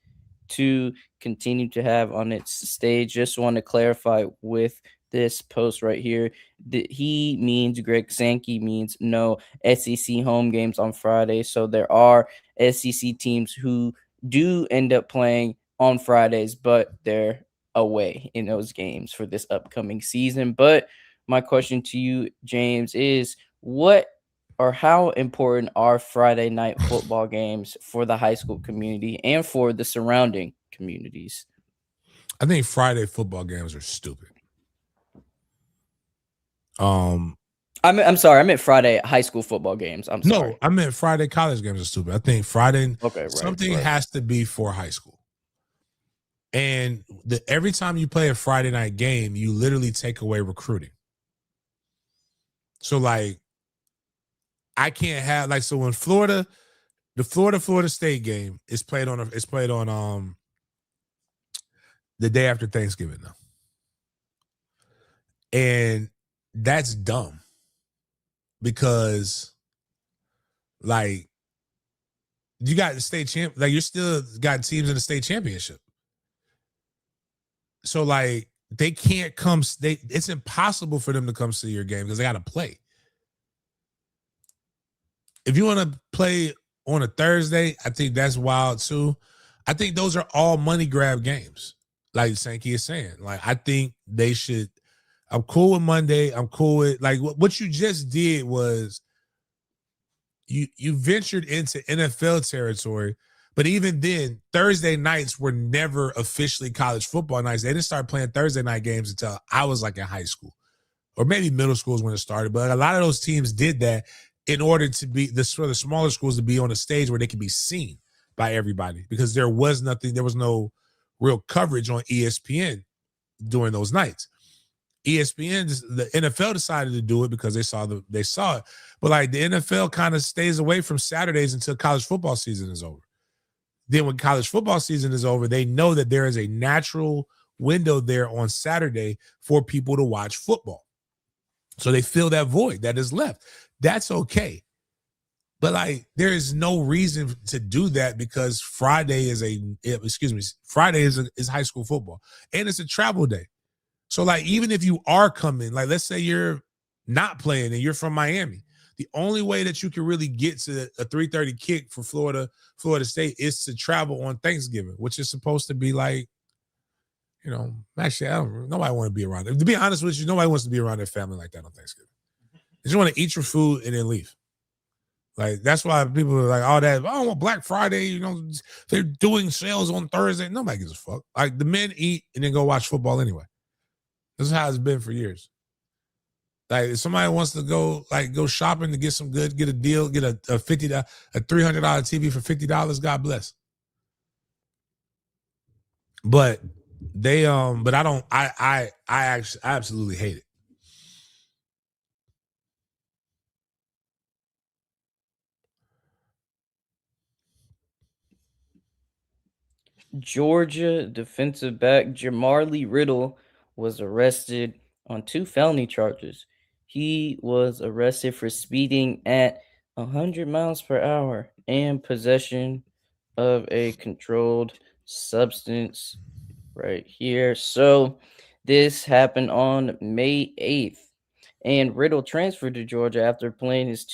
to continue to have on its stage. Just want to clarify with this post right here that Greg Sankey means no SEC home games on Friday. So there are SEC teams who do end up playing on Fridays, but they're away in those games for this upcoming season. But my question to you, James, is what or how important are Friday night football games for the high school community and for the surrounding communities? I think Friday football games are stupid. I'm sorry, I meant Friday high school football games. I'm sorry. No, I meant Friday college games are stupid. I think Friday something right. has to be for high school. And every time you play a Friday night game, you literally take away recruiting. So like I can't have like so when the Florida State game is played on the day after Thanksgiving though. And that's dumb because like you got the state champ, like you're still got teams in the state championship. So like they can't come, it's impossible for them to come see your game because they got to play. If you want to play on a Thursday, I think that's wild too. I think those are all money grab games. Like Sankey is saying, like, I think they should, I'm cool with Monday. I'm cool with like what you just did was you ventured into NFL territory, but even then, Thursday nights were never officially college football nights. They didn't start playing Thursday night games until I was like in high school, or maybe middle school is when it started. But a lot of those teams did that in order to be for the smaller schools to be on a stage where they can be seen by everybody, because there was no real coverage on ESPN during those nights. ESPN, the NFL decided to do it because they saw it. But like the NFL kind of stays away from Saturdays until college football season is over. Then when college football season is over, they know that there is a natural window there on Saturday for people to watch football. So they fill that void that is left. That's okay. But like there is no reason to do that because Friday is high school football and it's a travel day. So like even if you are coming, like let's say you're not playing and you're from Miami, the only way that you can really get to a 3:30 kick for Florida State is to travel on Thanksgiving, which is supposed to be like, actually nobody want to be around it. To be honest with you, nobody wants to be around their family like that on Thanksgiving. They just want to eat your food and then leave. Like, that's why people are like, all that, oh, Black Friday, you know, they're doing sales on Thursday. Nobody gives a fuck. Like, the men eat and then go watch football anyway. This is how it's been for years. Like, if somebody wants to go shopping to get some good, get a deal, get a $300 TV for $50, God bless. But they but I actually absolutely hate it. Georgia defensive back Jamarly Riddle was arrested on 2 felony charges. He was arrested for speeding at 100 miles per hour and possession of a controlled substance right here. So this happened on May 8th. And Riddle transferred to Georgia after playing his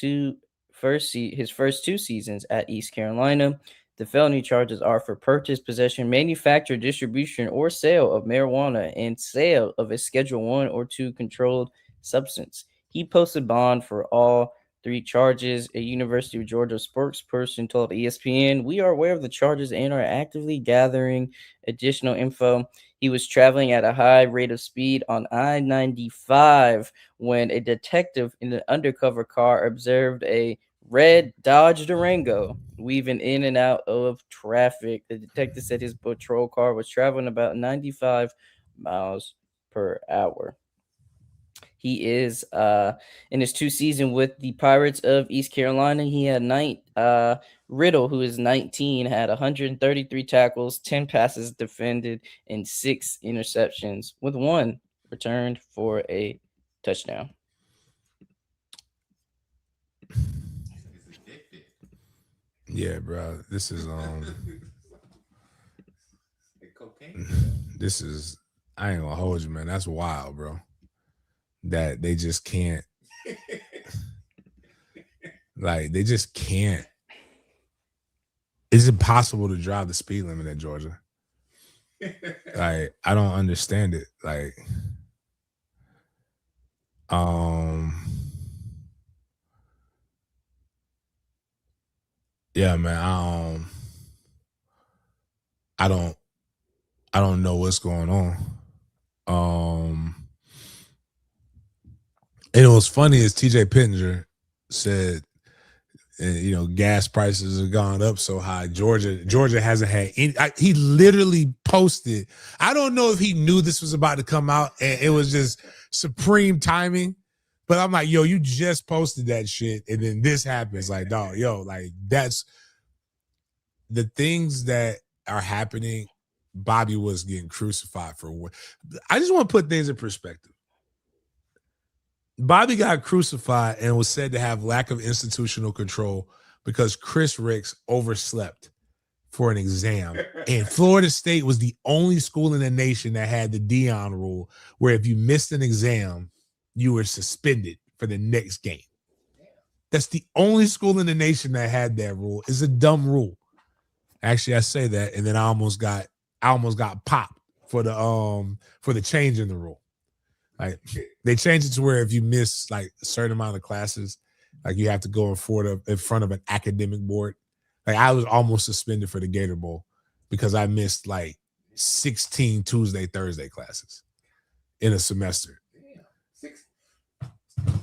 first 2 seasons at East Carolina. The felony charges are for purchase, possession, manufacture, distribution, or sale of marijuana and sale of a Schedule 1 or 2 controlled substance. He posted bond for all 3 charges. A University of Georgia spokesperson told ESPN, "We are aware of the charges and are actively gathering additional info." He was traveling at a high rate of speed on I-95 when a detective in an undercover car observed a red Dodge Durango weaving in and out of traffic. The detective said his patrol car was traveling about 95 miles per hour. He is in his 2 season with the Pirates of East Carolina. He had Riddle, who is 19, had 133 tackles, 10 passes defended, and 6 interceptions, with 1 returned for a touchdown. Yeah, bro. This is this is, I ain't gonna hold you, man. That's wild, bro. That they just can't, like, they just can't. It's impossible to drive the speed limit at Georgia. Like, I don't understand it. Like, yeah, man. I don't know what's going on. And it was funny as TJ Pittenger said, you know, gas prices have gone up so high. Georgia hasn't had any. He literally posted. I don't know if he knew this was about to come out and it was just supreme timing. But I'm like, yo, you just posted that shit, and then this happens. Like, dog, yo, like, that's the things that are happening. Bobby was getting crucified for what? I just want to put things in perspective. Bobby got crucified and was said to have lack of institutional control because Chris Ricks overslept for an exam. And Florida State was the only school in the nation that had the Dion rule, where if you missed an exam, you were suspended for the next game. That's the only school in the nation that had that rule. It's a dumb rule. Actually, I say that, and then I almost got popped for the change in the rule. Like, they changed it to where if you miss like a certain amount of classes, like, you have to go in front of an academic board. Like, I was almost suspended for the Gator Bowl because I missed like 16 Tuesday, Thursday classes in a semester.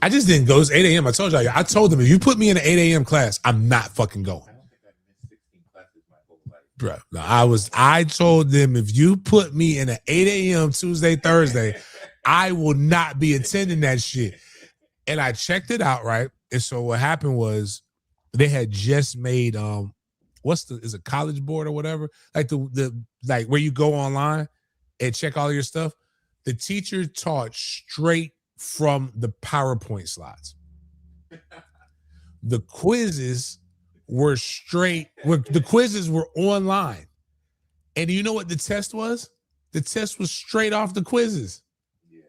I just didn't go. It's 8 a.m. I told y'all. I told them, if you put me in an 8 a.m. class, I'm not fucking going. Bro, no, I told them, if you put me in an 8 a.m. Tuesday, Thursday, I will not be attending that shit. And I checked it out, right? And so what happened was they had just made is it College Board or whatever? Like the like where you go online and check all your stuff. The teacher taught straight from the PowerPoint slides. The quizzes were online. And do you know what the test was? The test was straight off the quizzes. Yeah.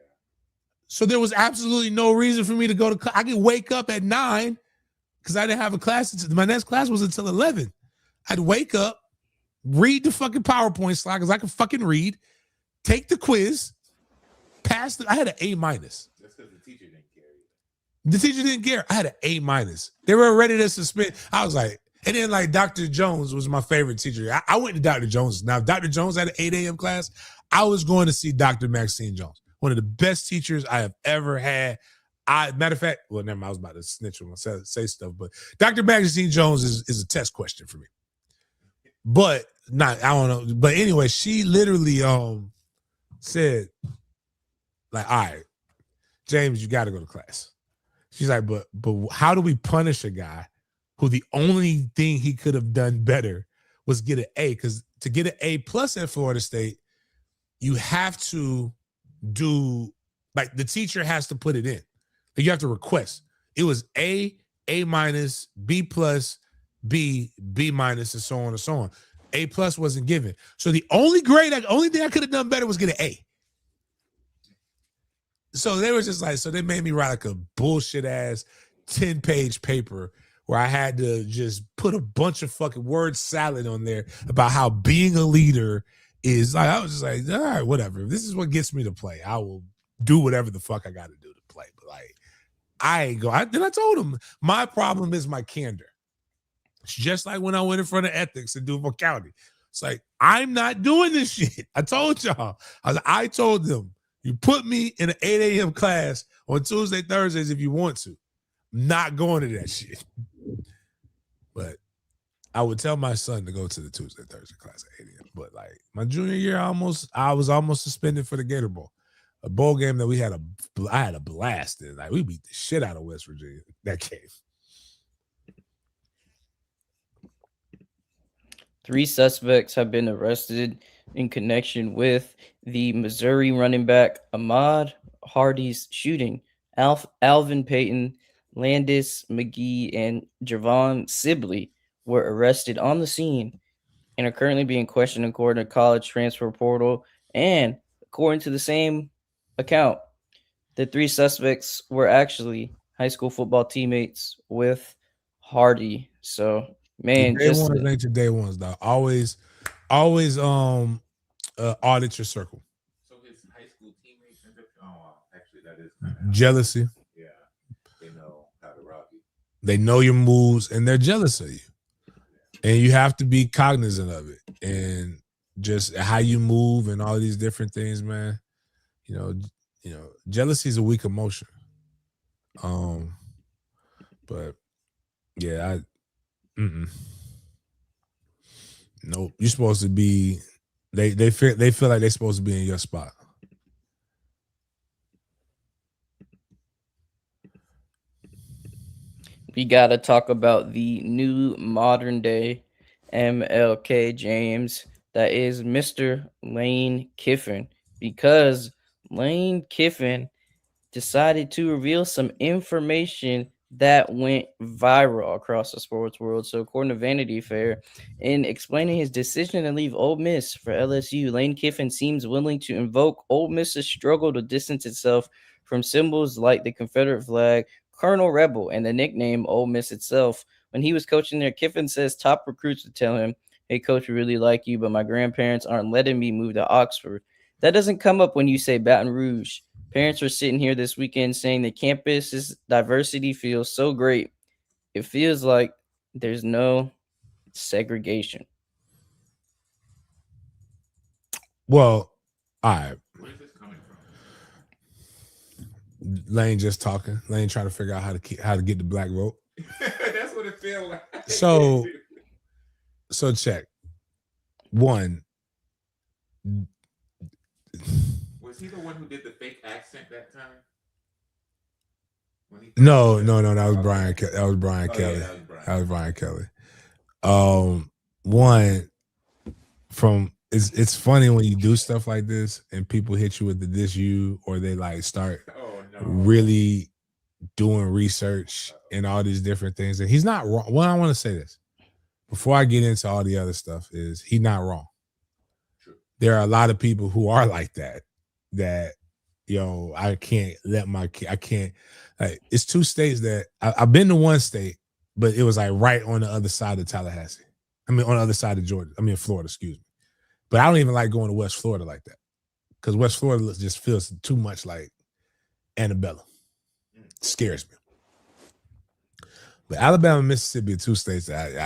So there was absolutely no reason for me to go to class. I could wake up at 9 because I didn't have a class. My next class was until 11. I'd wake up, read the fucking PowerPoint slide because I could fucking read, take the quiz, pass. I had an A-. That's because the teacher didn't care. The teacher didn't care. I had an A-. They were ready to suspend. I was like, and then like Dr. Jones was my favorite teacher. I went to Dr. Jones. Now, if Dr. Jones had an 8 a.m. class, I was going to see Dr. Maxine Jones, one of the best teachers I have ever had. Matter of fact, well, never mind, I was about to snitch on say stuff, but Dr. Maxine Jones is a test question for me. But I don't know. But anyway, she literally said, like, all right, James, you got to go to class. She's like, but how do we punish a guy who the only thing he could have done better was get an A? Because to get an A+ at Florida State, you have to do, like, the teacher has to put it in. Like, you have to request. It was A-, B+, B, B-, and so on and so on. A+ wasn't given. So the only thing I could have done better was get an A. So they were just like, so they made me write like a bullshit ass 10-page paper where I had to just put a bunch of fucking word salad on there about how being a leader is like. I was just like, all right, whatever. If this is what gets me to play, I will do whatever the fuck I got to do to play. But like, I ain't go. Then I told him my problem is my candor. It's just like when I went in front of ethics in Duval County. It's like, I'm not doing this shit. I told y'all. I told them, you put me in an 8 a.m. class on Tuesday, Thursdays if you want to. I'm not going to that shit. But I would tell my son to go to the Tuesday, Thursday class at 8 a.m. But like my junior year, I was almost suspended for the Gator Bowl, a bowl game that I had a blast in. Like, we beat the shit out of West Virginia that game. 3 suspects have been arrested in connection with the Missouri running back Ahmad Hardy's shooting. Alvin Payton, Landis McGee, and Javon Sibley were arrested on the scene and are currently being questioned according to college transfer portal. And according to the same account, the 3 suspects were actually high school football teammates with Hardy. So, man, Day ones ain't your day ones, dog. Always audit your circle. So his high school teammates and actually that is kind of jealousy. Yeah, they know how to rob you. They know your moves and they're jealous of you, and you have to be cognizant of it and just how you move and all these different things, man. You know, jealousy is a weak emotion. But yeah, nope. You're supposed to be. They feel like they're supposed to be in your spot. We got to talk about the new modern day MLK James, that is Mr. Lane Kiffin, because Lane Kiffin decided to reveal some information that went viral across the sports world. So, according to Vanity Fair, in explaining his decision to leave Ole Miss for LSU, Lane Kiffin seems willing to invoke Ole Miss's struggle to distance itself from symbols like the Confederate flag, Colonel Rebel, and the nickname Ole Miss itself. When he was coaching there, Kiffin says top recruits would tell him, "Hey, coach, we really like you, but my grandparents aren't letting me move to Oxford." That doesn't come up when you say Baton Rouge. Parents were sitting here this weekend saying the campus's diversity feels so great. It feels like there's no segregation. Well, all right. Where's this coming from? Lane just talking. Lane trying to figure out how to get the black vote. That's what it feels like. So check. One. Was he the one who did the fake accent that time? No. That was Brian. That was Brian Kelly. Yeah, that was Brian Kelly. One, from it's funny when you do stuff like this and people hit you with the "this you," or they like start really doing research and all these different things. And he's not wrong. Well, I want to say this before I get into all the other stuff: is he's not wrong. True. There are a lot of people who are like that. I can't let I can't. Like, it's 2 states that I've been to one state, but it was like right on the other side of Tallahassee. I mean, on the other side of Georgia. I mean, Florida, excuse me. But I don't even like going to West Florida like that, because West Florida just feels too much like Annabella. It scares me. But Alabama, Mississippi, 2 states that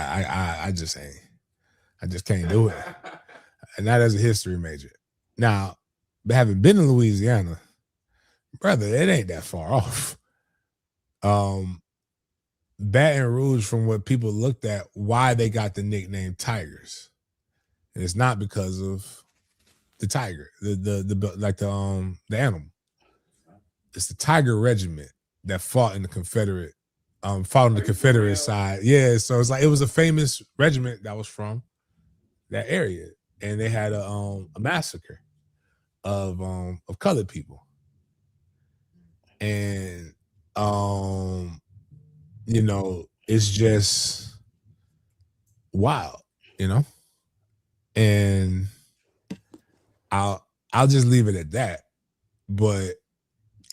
I just ain't. I just can't do it. And that as a history major. Now, but having been in Louisiana, brother, it ain't that far off. Baton Rouge, from what people looked at, why they got the nickname Tigers. And it's not because of the tiger, the animal. It's the Tiger Regiment that fought in the Confederate, fought on the Confederate side. Yeah, so it's like it was a famous regiment that was from that area, and they had a massacre of colored people, and you know, it's just wild, you know, and I'll just leave it at that. But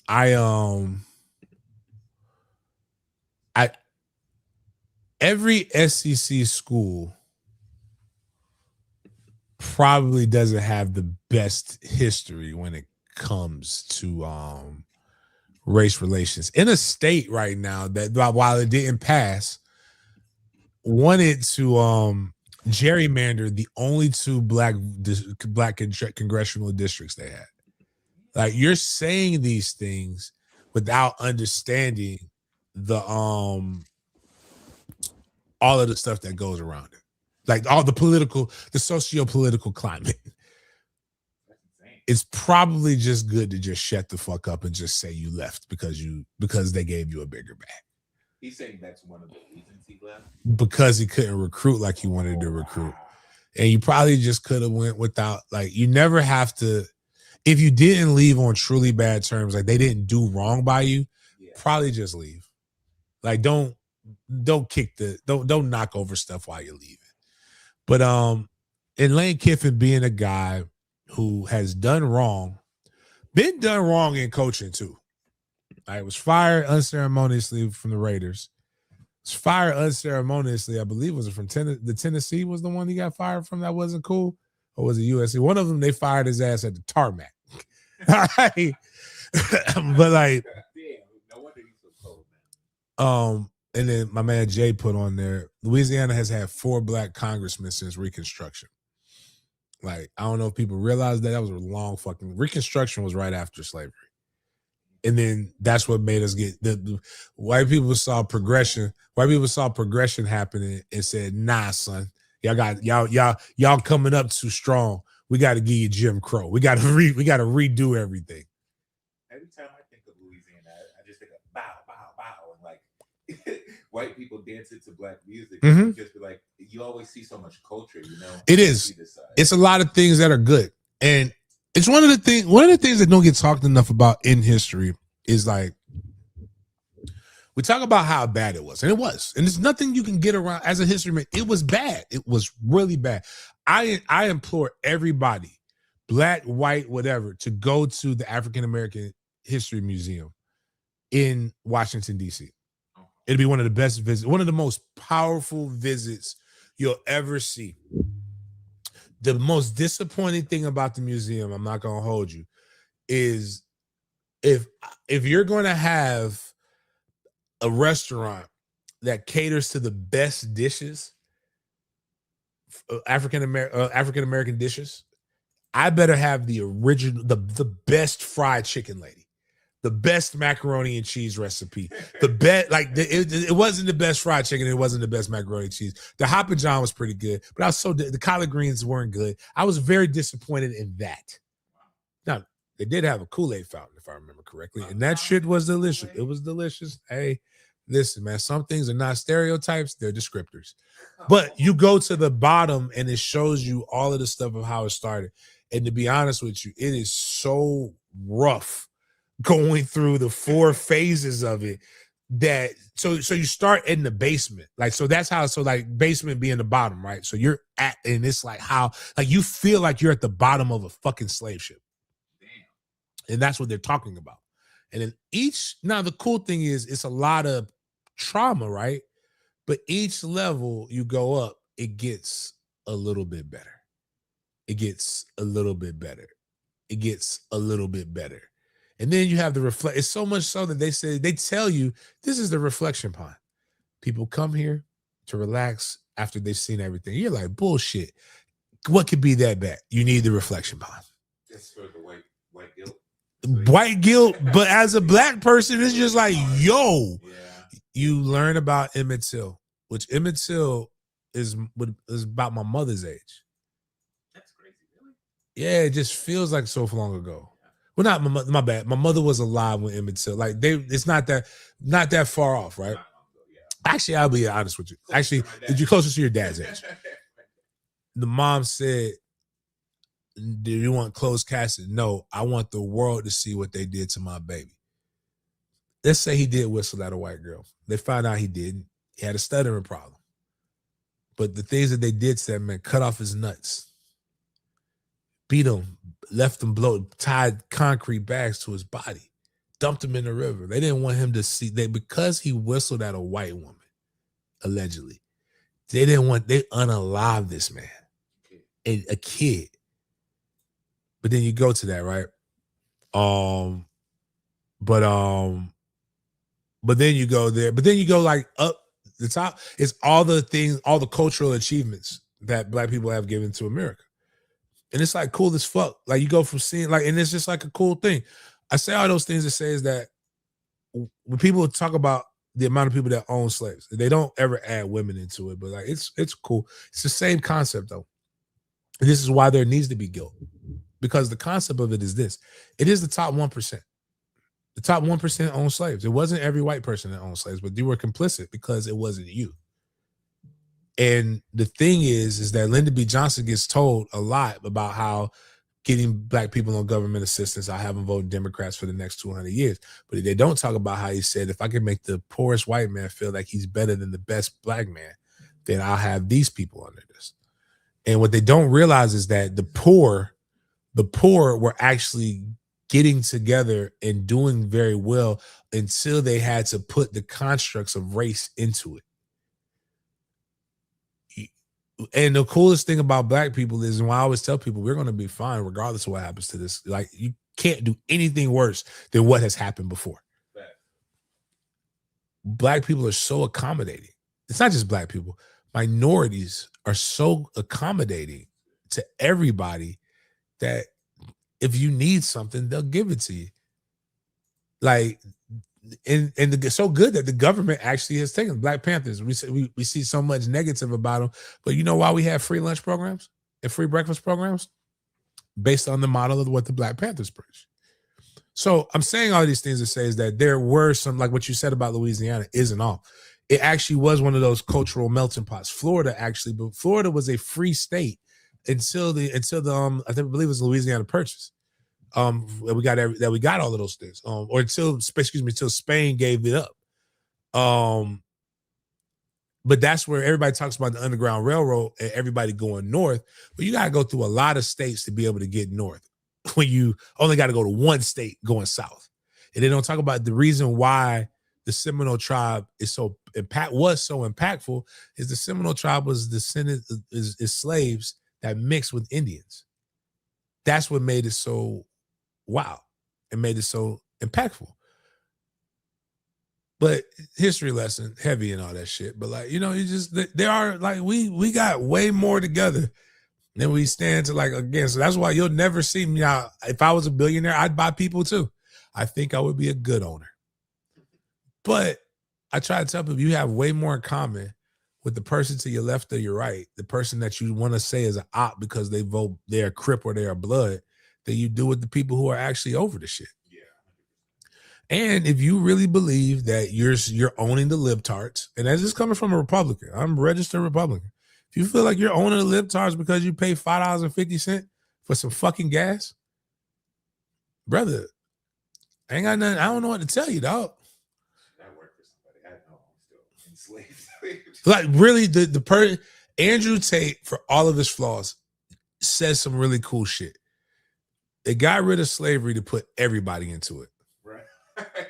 I every SEC school probably doesn't have the best history when it comes to race relations. In a state right now that, while it didn't pass, wanted to gerrymander the only 2 black congressional districts they had. Like, you're saying these things without understanding the all of the stuff that goes around it, like all the socio-political climate. It's probably just good to just shut the fuck up and just say you left because they gave you a bigger bag. He's saying that's one of the reasons he left, because he couldn't recruit like he wanted to recruit, and you probably just could have went without. Like, you never have to. If you didn't leave on truly bad terms, like they didn't do wrong by you, probably just leave. Like, don't knock over stuff while you're leaving. But in Lane Kiffin being a guy who has been done wrong in coaching too. I was fired unceremoniously from the Raiders. Was fired unceremoniously, I believe, was it from the Tennessee was the one he got fired from that wasn't cool, or was it USC? One of them, they fired his ass at the tarmac. All right. But like, no wonder he's so cold, man. And then my man Jay put on there, Louisiana has had 4 black congressmen since Reconstruction. Like, I don't know if people realize that was a long fucking Reconstruction was right after slavery. And then that's what made us get the white people saw progression. White people saw progression happening and said, "Nah, son, y'all coming up too strong. We got to give you Jim Crow. We got to redo everything." Every time I think of Louisiana, I just think of bow, bow, bow, and like white people dancing to black music. Mm-hmm. Just be like, you always see so much culture, you know. It is. It's a lot of things that are good, and it's one of the things that don't get talked enough about in history is like we talk about how bad it was, and it was, and there's nothing you can get around as a history man. It was bad. It was really bad. I implore everybody, black, white, whatever, to go to the African American History Museum in Washington, D.C. It'd be one of the best visits, one of the most powerful visits you'll ever see. The most disappointing thing about the museum, I'm not gonna hold you, is if you're gonna have a restaurant that caters to the best dishes, African American dishes, I better have the original, the best fried chicken lady, the best macaroni and cheese recipe, the best, like it wasn't the best fried chicken, it wasn't the best macaroni and cheese. The Hopper John was pretty good, but the collard greens weren't good. I was very disappointed in that. Now, they did have a Kool-Aid fountain, if I remember correctly, and that shit was delicious. It was delicious. Hey, listen, man, some things are not stereotypes, they're descriptors. But you go to the bottom and it shows you all of the stuff of how it started. And to be honest with you, it is so rough going through the 4 phases of it that so you start in the basement. Like, so that's how, so like basement being the bottom, right? So you're at, and it's like how, like you feel like you're at the bottom of a fucking slave ship. Damn. And that's what they're talking about. And then now the cool thing is it's a lot of trauma, right? But each level you go up, it gets a little bit better. It gets a little bit better. It gets a little bit better. And then you have the reflect. It's so much so that they tell you this is the reflection pond. People come here to relax after they've seen everything. You're like, bullshit. What could be that bad? You need the reflection bond. That's for the white guilt. White guilt, but as a black person, it's just like, yo, Yeah. you learn about Emmett Till, which Emmett Till is about my mother's age. That's crazy, really. Yeah, it just feels like so long ago. Well, not my bad. My mother was alive when Emmett Till. Like it's not that far off, right? Actually, I'll be honest with you. Actually, you're closer to your dad's age. The mom said, "Do you want closed casket?" No, I want the world to see what they did to my baby. Let's say he did whistle at a white girl. They found out he didn't. He had a stuttering problem. But the things that they did to that man, cut off his nuts, beat him, left him bloated, tied concrete bags to his body, dumped him in the river. They didn't want him to see because he whistled at a white woman, allegedly. They unalive this man, a kid. But then you go to that, right? But then you go there. But then you go like up the top. It's all the things, all the cultural achievements that black people have given to America. And it's like cool as fuck. Like you go from seeing like, and it's just like a cool thing. I say all those things to say is that when people talk about the amount of people that own slaves, they don't ever add women into it, but like it's cool. It's the same concept though. And this is why there needs to be guilt. Because the concept of it is this. It is the top 1%. The top 1% own slaves. It wasn't every white person that owned slaves, but you were complicit because it wasn't you. And the thing is that Lyndon B. Johnson gets told a lot about how getting black people on government assistance, I'll have them vote Democrats for the next 200 years. But they don't talk about how he said, if I can make the poorest white man feel like he's better than the best black man, then I'll have these people under this. And what they don't realize is that the poor were actually getting together and doing very well until they had to put the constructs of race into it. And the coolest thing about black people is, and I always tell people, we're going to be fine regardless of what happens to this. Like, you can't do anything worse than what has happened before. Right. Black people are so accommodating. It's not just black people. Minorities are so accommodating to everybody that if you need something, they'll give it to you. Like, and it's so good that the government actually has taken Black Panthers. We see so much negative about them, but you know why we have free lunch programs and free breakfast programs? Based on the model of what the Black Panthers preach. So I'm saying all these things to say is that there were some, like what you said about Louisiana isn't all. It actually was one of those cultural melting pots. Florida was a free state until the I believe it was Louisiana Purchase. We got all of those things. Or until Spain gave it up. But that's where everybody talks about the Underground Railroad and everybody going north. But you got to go through a lot of states to be able to get north when you only got to go to one state going south. And they don't talk about the reason why the Seminole tribe was so impactful is the Seminole tribe was descended is slaves that mixed with Indians. That's what made it so wow and made it so impactful. But history lesson, heavy and all that shit. But like, there are like we got way more together than we stand to like against. So that's why you'll never see me out. If I was a billionaire, I'd buy people too. I think I would be a good owner. But I try to tell people you have way more in common with the person to your left or your right, the person that you want to say is an op because they vote, they're Crip or they're blood, than you do with the people who are actually over the shit. And if you really believe that you're owning the libtards, and that's just coming from a Republican, I'm a registered Republican. If you feel like you're owning the libtards because you pay $5.50 for some fucking gas, brother, I ain't got nothing. I don't know what to tell you, dog. That worked for somebody. I know I'm still enslaved. Like really, the person Andrew Tate, for all of his flaws, says some really cool shit. They got rid of slavery to put everybody into it. Right. Right.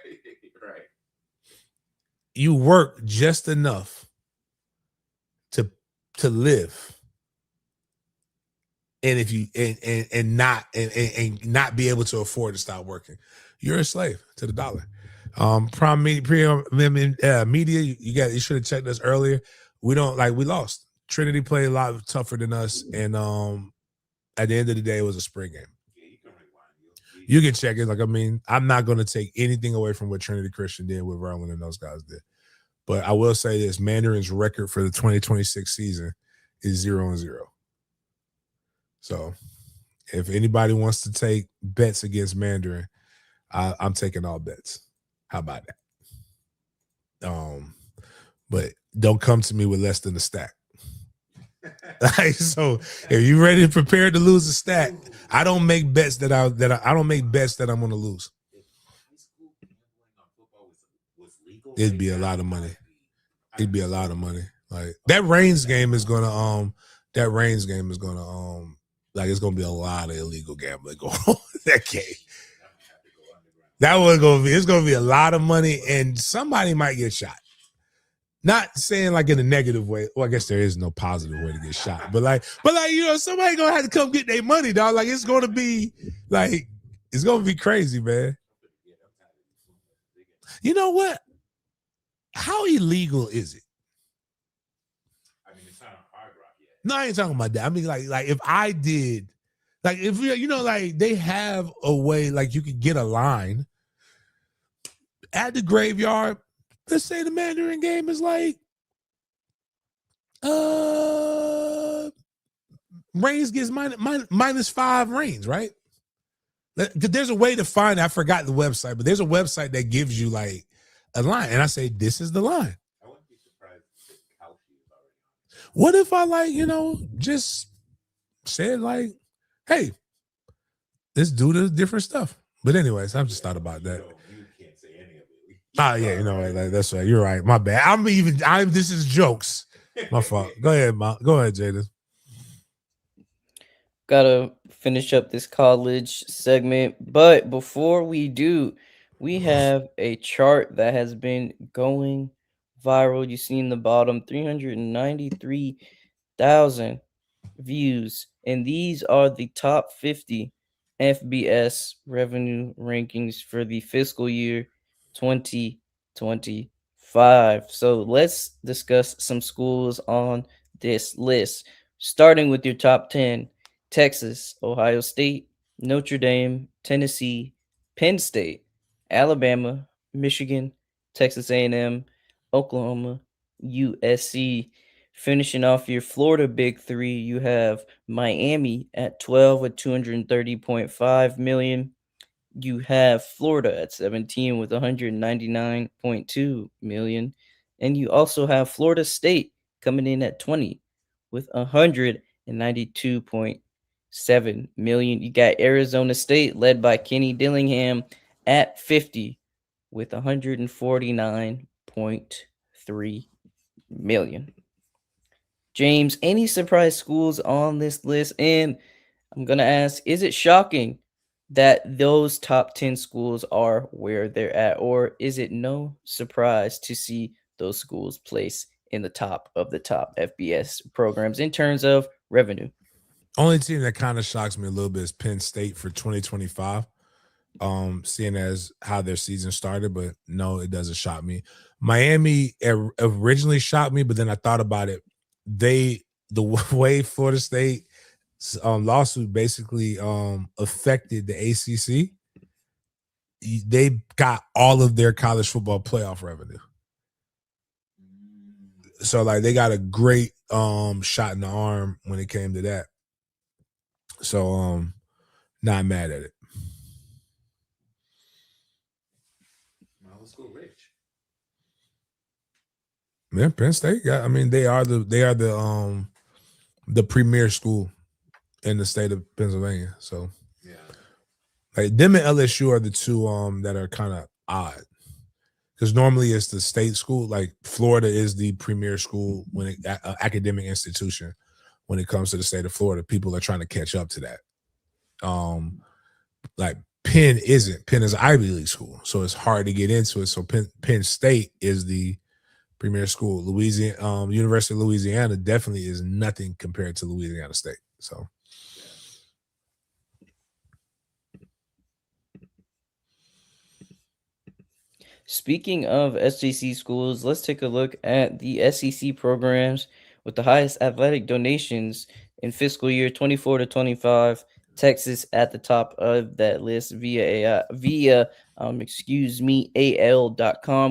You work just enough to live. And if you and not be able to afford to stop working, you're a slave to the dollar. Prime media. You should have checked us earlier. We lost. Trinity played a lot tougher than us, and at the end of the day, it was a spring game. Yeah, you can rewind. You can check it. I'm not going to take anything away from what Trinity Christian did, what Roland and those guys did. But I will say this: Mandarin's record for the 2026 season is 0-0. So, if anybody wants to take bets against Mandarin, I'm taking all bets. How about that? But don't come to me with less than a stack. So if you're ready to prepare to lose a stack, I don't make bets that I don't make bets that I'm going to lose. If high school gambling on football was legal, It'd be a lot of money. It'd be a lot of money. Like that Reigns game is gonna like it's gonna be a lot of illegal gambling going on in that game. It's gonna be a lot of money, and somebody might get shot. Not saying like in a negative way. Well, I guess there is no positive way to get shot, but somebody gonna have to come get their money, dog. Like it's gonna be crazy, man. You know what? How illegal is it? I mean, it's not on Hard Rock yet. No, I ain't talking about that. I mean, like if I did, like if like they have a way, like you could get a line at the graveyard. Let's say the Mandarin game is like, Reigns gets -5 Reigns, right? There's a way to find. I forgot the website, but there's a website that gives you like a line, and I say this is the line. I wouldn't be surprised if Kelsey is already on. What if I just said like, hey, let's do the different stuff. But anyways, I've just thought about that. You can't say any of it. Yeah, that's right. You're right. My bad. This is jokes. My fault. Go ahead, Jaden. Gotta finish up this college segment. But before we do, we have a chart that has been going viral. You see in the bottom 393,000 views. And these are the top 50 FBS revenue rankings for the fiscal year 2025. So let's discuss some schools on this list. Starting with your top 10. Texas, Ohio State, Notre Dame, Tennessee, Penn State, Alabama, Michigan, Texas A&M, Oklahoma, USC. Finishing off your Florida big three, you have Miami at 12 with 230.5 million. You have Florida at 17 with 199.2 million. And you also have Florida State coming in at 20 with 192.7 million. You got Arizona State led by Kenny Dillingham at 50 with 149.3 million. James, any surprise schools on this list? And I'm going to ask, is it shocking that those top 10 schools are where they're at? Or is it no surprise to see those schools place in the top of the top FBS programs in terms of revenue? Only team that kind of shocks me a little bit is Penn State for 2025. Seeing as how their season started, but no, it doesn't shock me. Miami originally shocked me, but then I thought about it. The way Florida State lawsuit basically affected the ACC. They got all of their college football playoff revenue. So like they got a great shot in the arm when it came to that. So not mad at it. Now let's go rich. Man, Penn State got. I mean, they are the premier school in the state of Pennsylvania. So yeah, like them and LSU are the two that are kind of odd. Because normally it's the state school. Like Florida is the premier school academic institution when it comes to the state of Florida. People are trying to catch up to that. Like Penn isn't. Penn is an Ivy League school, so it's hard to get into it. So Penn State is the premier school. University of Louisiana definitely is nothing compared to Louisiana State. So. Speaking of SJC schools, let's take a look at the SEC programs with the highest athletic donations in fiscal year 24 to 25. Texas at the top of that list via AL.com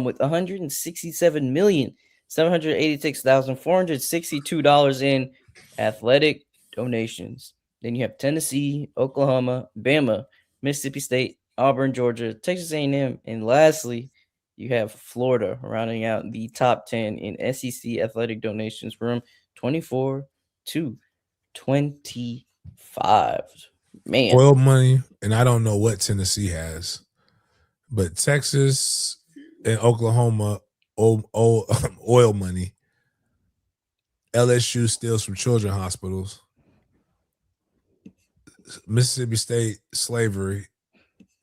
with 167,786,462 in athletic donations. Then you have Tennessee, Oklahoma, Bama, Mississippi State, Auburn, Georgia, Texas A&M, and lastly, you have Florida rounding out the top 10 in SEC athletic donations from 24 to 25. Man, Oil money, and I don't know what Tennessee has, but Texas and Oklahoma oil money. LSU steals from children hospitals. Mississippi State slavery.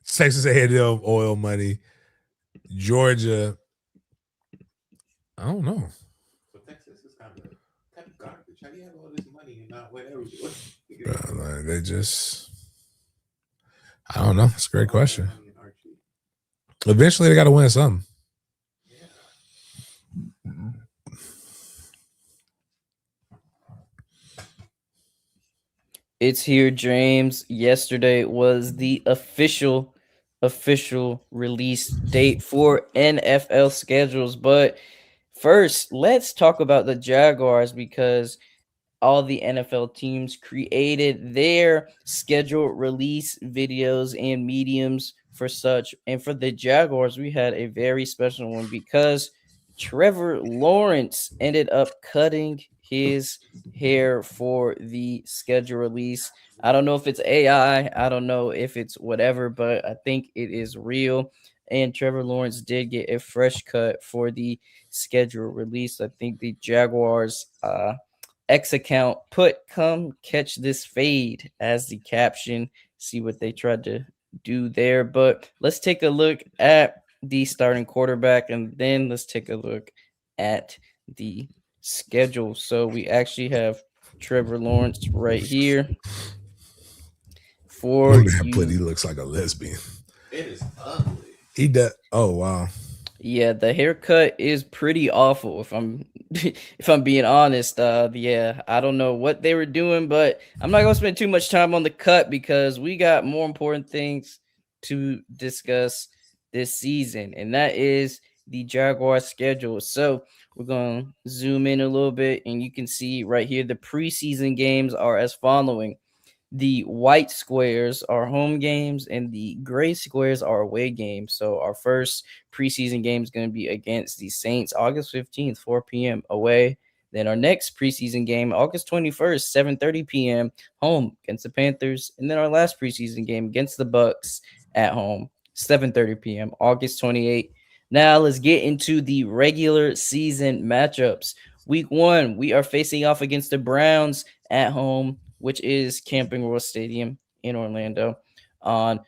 Texas A&M oil money. Georgia, I don't know. So Texas is kind of garbage. How do you have all this money and not win everything? They just, I don't know. It's a great question. Money in Archie. Eventually, they got to win something. Yeah. it's here, James. Yesterday was the official release date for NFL schedules, but first, let's talk about the Jaguars because all the NFL teams created their schedule release videos and mediums for such. And for the Jaguars, we had a very special one because Trevor Lawrence ended up cutting his hair for the schedule release. I don't know if it's AI, I don't know if it's whatever, but I think it is real. And Trevor Lawrence did get a fresh cut for the schedule release. I think the Jaguars X account put "come catch this fade" as the caption. See what they tried to do there. But let's take a look at the starting quarterback and then let's take a look at the schedule. So we actually have Trevor Lawrence right here for Look at that put. you. He looks like a lesbian. It is ugly. He does. Oh wow. Yeah, the haircut is pretty awful if I'm if I'm being honest. Yeah, I don't know what they were doing, but I'm not going to spend too much time on the cut because we got more important things to discuss this season, and that is the Jaguar schedule. So, we're going to zoom in a little bit and you can see right here the preseason games are as following. The white squares are home games and the gray squares are away games. So our first preseason game is going to be against the Saints August 15th, 4 p.m. away. Then our next preseason game, August 21st, 7:30 p.m. home against the Panthers. And then our last preseason game against the Bucks at home, 7:30 p.m. August 28th. Now let's get into the regular season matchups. Week 1, we are facing off against the Browns at home, which is Camping World Stadium in Orlando, on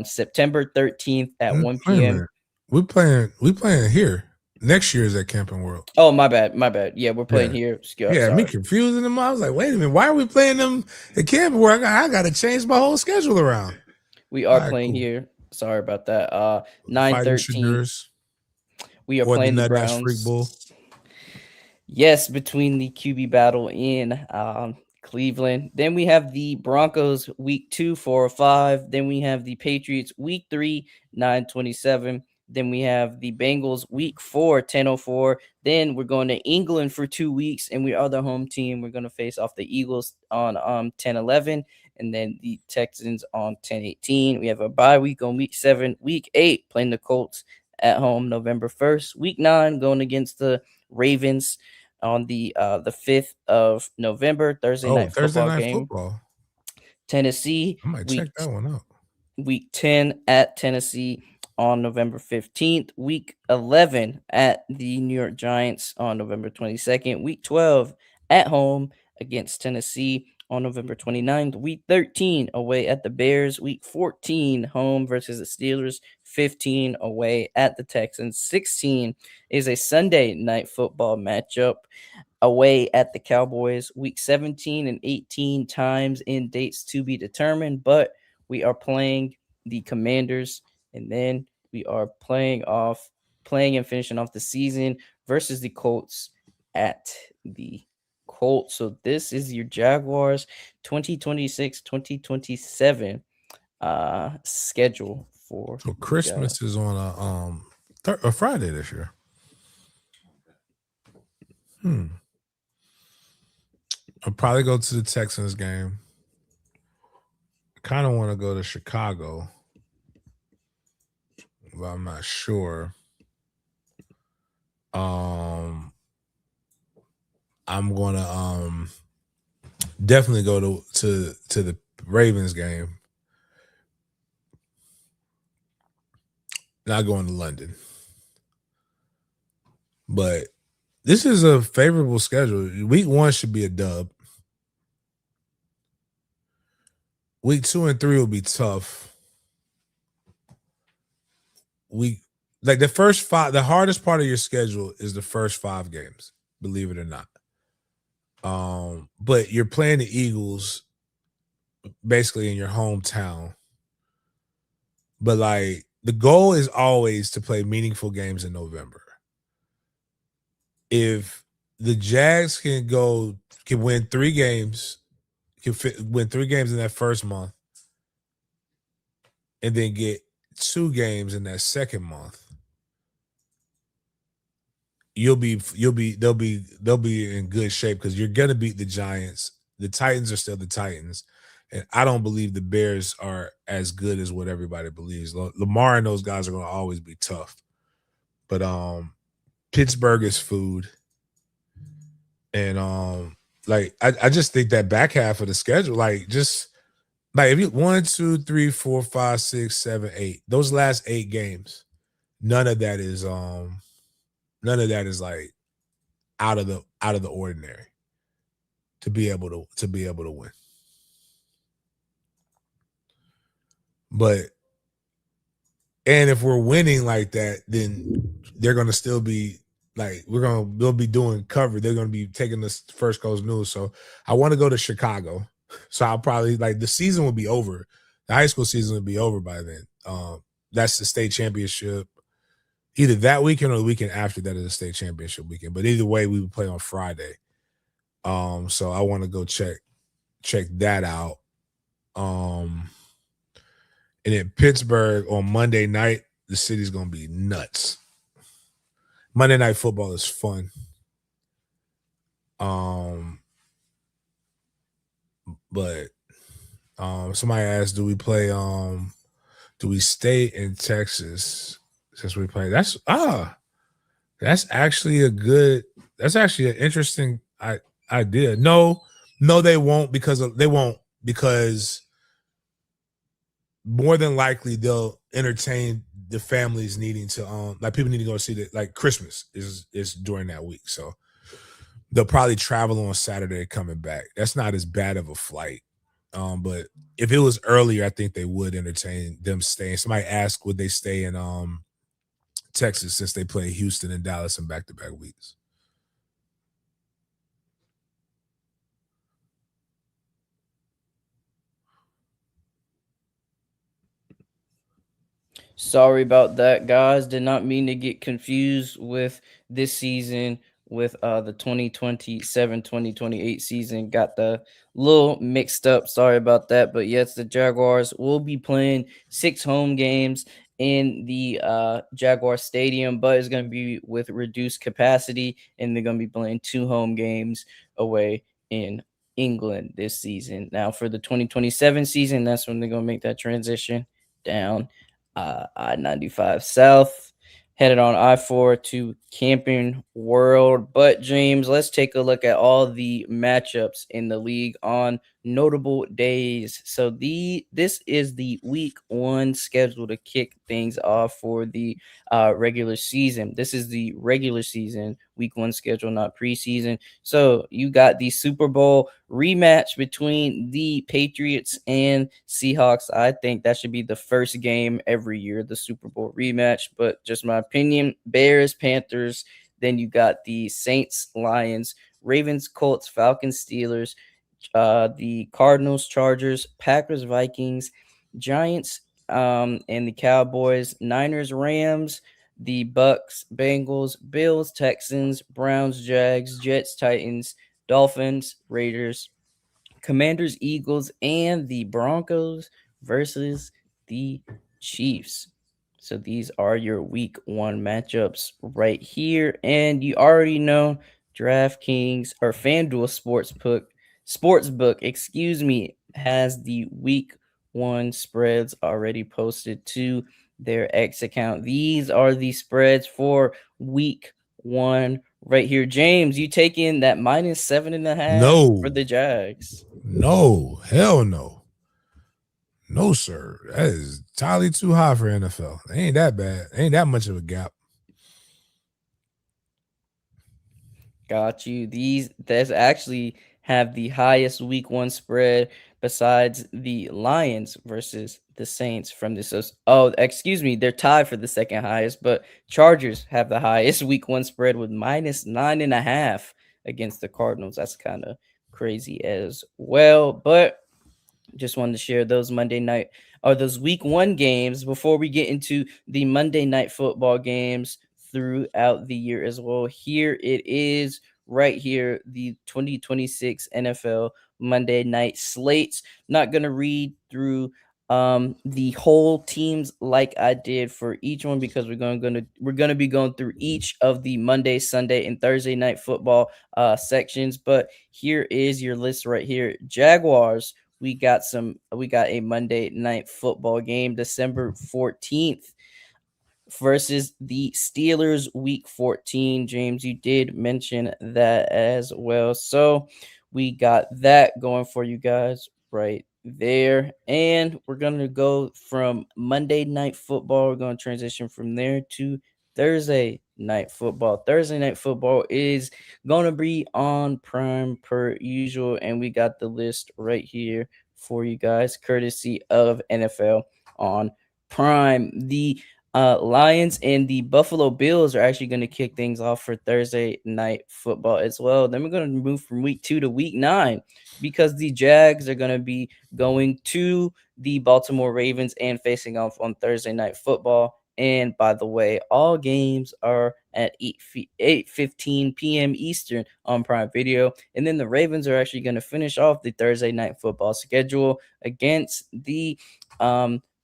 September 13th at 1 Wait a p.m. minute. We playing here. Next year is at Camping World. Oh, my bad. Yeah, we're playing Yeah. here. Yeah, me Sorry. confusing them. I was like, wait a minute, why are we playing them at Camping World? I got to change my whole schedule around. We All are right, playing cool. here. Sorry about that. Fighting 9:13. Shadurs We are or the playing the Nut Ass Freak Browns. Bull. Yes, between the QB battle in Cleveland. Then we have the Broncos week 2, 405. Then we have the Patriots week 3, 927. Then we have the Bengals week 4, 1004. Then we're going to England for 2 weeks, and we are the home team. We're going to face off the Eagles on 1011, and then the Texans on 1018. We have a bye week on week 7, week 8, playing the Colts at home November 1st. Week 9, going against the Ravens on the 5th of November, Thursday Oh, night Thursday football night game. football. Tennessee I might check that one out. week 10 at Tennessee on November 15th, week 11 at the New York Giants on November 22nd, week 12 at home against Tennessee on November 29th, week 13 away at the Bears, week 14 home versus the Steelers, 15 away at the Texans, 16 is a Sunday night football matchup away at the Cowboys, week 17 and 18 times in dates to be determined, but we are playing the Commanders, and then we are playing off playing and finishing off the season versus the Colts at the Colts. So this is your Jaguars 2026-2027 schedule for So the Jaguars. Christmas is on a Friday this year. I'll probably go to the Texans game. Kind of want to go to Chicago, but I'm not sure. I'm gonna definitely go to the Ravens game. Not going to London, but this is a favorable schedule. Week 1 should be a dub. Week 2 and 3 will be tough. Week like the first 5, the hardest part of your schedule is the first 5 games, believe it or not. But you're playing the Eagles basically in your hometown. But like the goal is always to play meaningful games in November. If the Jags can win 3 games, win 3 games in that first month, and then get 2 games in that second month, they'll be in good shape because you're gonna beat the Giants. The Titans are still the Titans, and I don't believe the Bears are as good as what everybody believes. Lamar and those guys are gonna always be tough, but Pittsburgh is food, and like I just think that back half of the schedule, like just like if you 1, 2, 3, 4, 5, 6, 7, 8, those last 8 games, none of that is like out of the ordinary to be able to win. But and if we're winning like that, then they're gonna still be like they'll be doing cover. They're gonna be taking this First Coast News. So I want to go to Chicago. So I'll probably like the season will be over. The high school season will be over by then. That's the state championship. Either that weekend or the weekend after that is the state championship weekend. But either way, we would play on Friday. So I want to go check that out. And in Pittsburgh on Monday night, the city's gonna be nuts. Monday Night Football is fun. But somebody asked, do we stay in Texas since we play? That's actually that's actually an interesting idea. No, they won't because more than likely they'll entertain the families needing to like people need to go see that, like Christmas is during that week. So they'll probably travel on Saturday coming back. That's not as bad of a flight. But if it was earlier, I think they would entertain them staying. Somebody asked would they stay in Texas since they play Houston and Dallas in back-to-back weeks. Sorry about that, guys. Did not mean to get confused with this season with the 2027-2028 season. Got the little mixed up. Sorry about that. But yes, the Jaguars will be playing 6 home games in the Jaguar Stadium, but it's going to be with reduced capacity, and they're going to be playing 2 home games away in England this season. Now, for the 2027 season, that's when they're going to make that transition down I-95 South, headed on I-4 to Camping World. But James, let's take a look at all the matchups in the league on notable days. So this is the week 1 schedule to kick things off for the regular season. This is the regular season week 1 schedule, not preseason. So you got the Super Bowl rematch between the Patriots and Seahawks. I think that should be the first game every year, the Super Bowl rematch, but just my opinion. Bears, Panthers, then you got the Saints, Lions, Ravens, Colts, Falcons, Steelers, the Cardinals, Chargers, Packers, Vikings, Giants, and the Cowboys, Niners, Rams, the Bucks, Bengals, Bills, Texans, Browns, Jags, Jets, Titans, Dolphins, Raiders, Commanders, Eagles, and the Broncos versus the Chiefs. So these are your week one matchups right here. And you already know DraftKings or FanDuel Sportsbook, excuse me, has the week one spreads already posted to their X account. These are the spreads for week one right here. James, you taking that minus 7.5 for No, the Jags? no, hell no. No, sir. That is entirely too high for NFL. Ain't that bad. Ain't that much of a gap. Got you. These that's actually have the highest week one spread besides the Lions versus the Saints from this. Oh, excuse me, they're tied for the second highest, but Chargers have the highest week one spread with minus 9.5 against the Cardinals. That's kind of crazy as well. But just wanted to share those Monday night or those week one games before we get into the Monday night football games throughout the year as well. Here it is right here, the 2026 NFL Monday night slates. Not going to read through the whole teams like I did for each one because we're going to be going through each of the Monday, Sunday and Thursday night football sections, but here is your list right here. Jaguars, we got a Monday night football game December 14th versus the Steelers week 14. James, you did mention that as well. So we got that going for you guys right there. And we're going to go from Monday night football. We're going to transition from there to Thursday night football. Thursday night football is going to be on Prime per usual. And we got the list right here for you guys, courtesy of NFL on Prime. The Lions and the Buffalo Bills are actually going to kick things off for Thursday night football as well. Then we're going to move from week 2 to week 9 because the Jags are going to be going to the Baltimore Ravens and facing off on Thursday night football. And by the way, all games are at 8:15 p.m. Eastern on Prime Video. And then the Ravens are actually going to finish off the Thursday night football schedule against the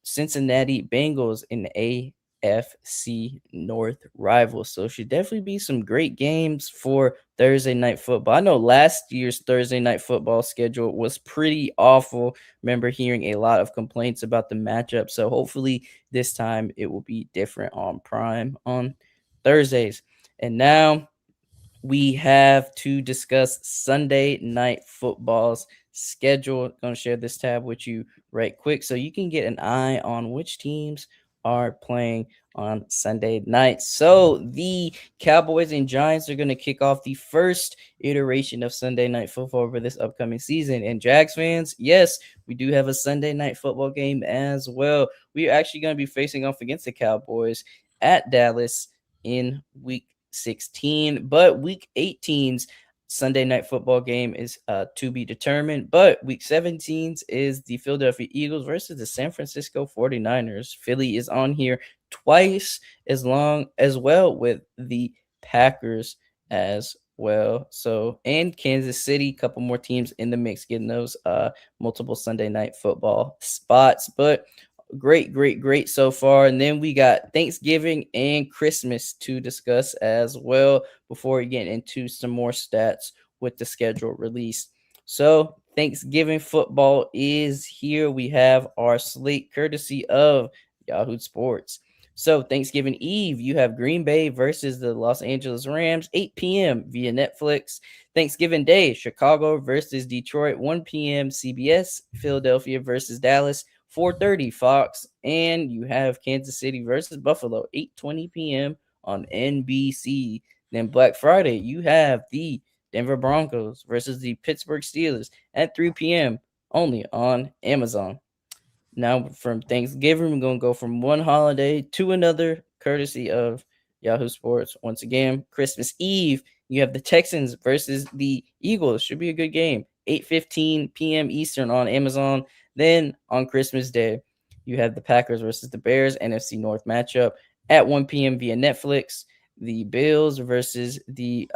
Cincinnati Bengals in a FC North rival. So should definitely be some great games for Thursday night football. I know last year's Thursday night football schedule was pretty awful. Remember hearing a lot of complaints about the matchup. So hopefully this time it will be different on Prime on Thursdays. And now we have to discuss Sunday night football's schedule. Going to share this tab with you right quick so you can get an eye on which teams are playing on Sunday night. So the Cowboys and Giants are going to kick off the first iteration of Sunday night football for this upcoming season. And Jags fans, yes, we do have a Sunday night football game as well. We are actually going to be facing off against the Cowboys at Dallas in week 16, but week 18's Sunday night football game is to be determined. But week 17's is the Philadelphia Eagles versus the San Francisco 49ers. Philly is on here twice as long as well with the Packers as well. So, and Kansas City, couple more teams in the mix getting those multiple Sunday night football spots. But great so far. And then we got Thanksgiving and Christmas to discuss as well before we get into some more stats with the schedule released. So Thanksgiving football is here. We have our slate courtesy of Yahoo Sports. So Thanksgiving Eve, you have Green Bay versus the Los Angeles Rams, 8 p.m. via Netflix. Thanksgiving Day, Chicago versus Detroit, 1 p.m. CBS. Philadelphia versus Dallas, 4:30 Fox, and you have Kansas City versus Buffalo, 8:20 p.m. on NBC. Then Black Friday, you have the Denver Broncos versus the Pittsburgh Steelers at 3 p.m. only on Amazon. Now, from Thanksgiving, we're going to go from one holiday to another, courtesy of Yahoo Sports. Once again, Christmas Eve, you have the Texans versus the Eagles. Should be a good game. 8:15 p.m. Eastern on Amazon. Then on Christmas Day, you have the Packers versus the Bears, NFC North matchup at 1 p.m. via Netflix. The Bills versus the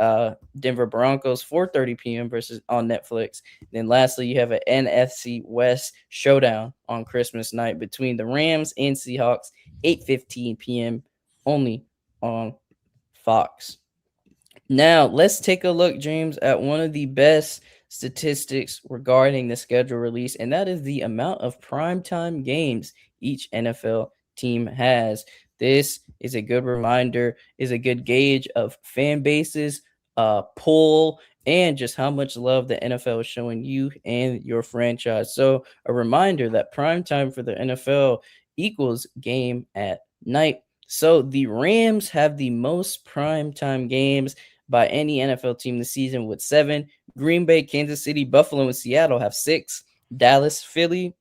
Denver Broncos, 4:30 p.m. versus on Netflix. Then lastly, you have an NFC West showdown on Christmas night between the Rams and Seahawks, 8:15 p.m. only on Fox. Now, let's take a look, James, at one of the best statistics regarding the schedule release, and that is the amount of primetime games each NFL team has. This is a good reminder, is a good gauge of fan bases, pull, and just how much love the NFL is showing you and your franchise. So, a reminder that primetime for the NFL equals game at night. So, the Rams have the most primetime games by any NFL team this season with 7. Green Bay, Kansas City, Buffalo, and Seattle have 6. Dallas, Philly,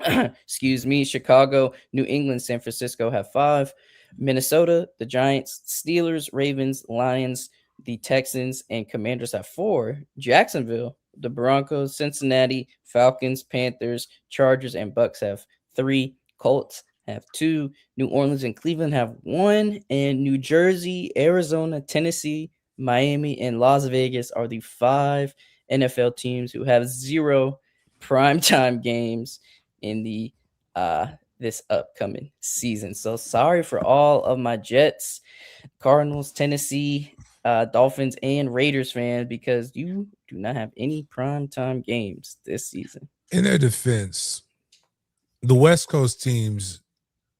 excuse me, Chicago, New England, San Francisco have 5. Minnesota, the Giants, Steelers, Ravens, Lions, the Texans, and Commanders have 4. Jacksonville, the Broncos, Cincinnati, Falcons, Panthers, Chargers, and Bucks have 3. Colts have 2. New Orleans and Cleveland have 1. And New Jersey, Arizona, Tennessee, Miami, and Las Vegas are the 5 NFL teams who have 0 primetime games in the this upcoming season. So sorry for all of my Jets, Cardinals, Tennessee, Dolphins, and Raiders fans because you do not have any primetime games this season. In their defense, the West Coast teams,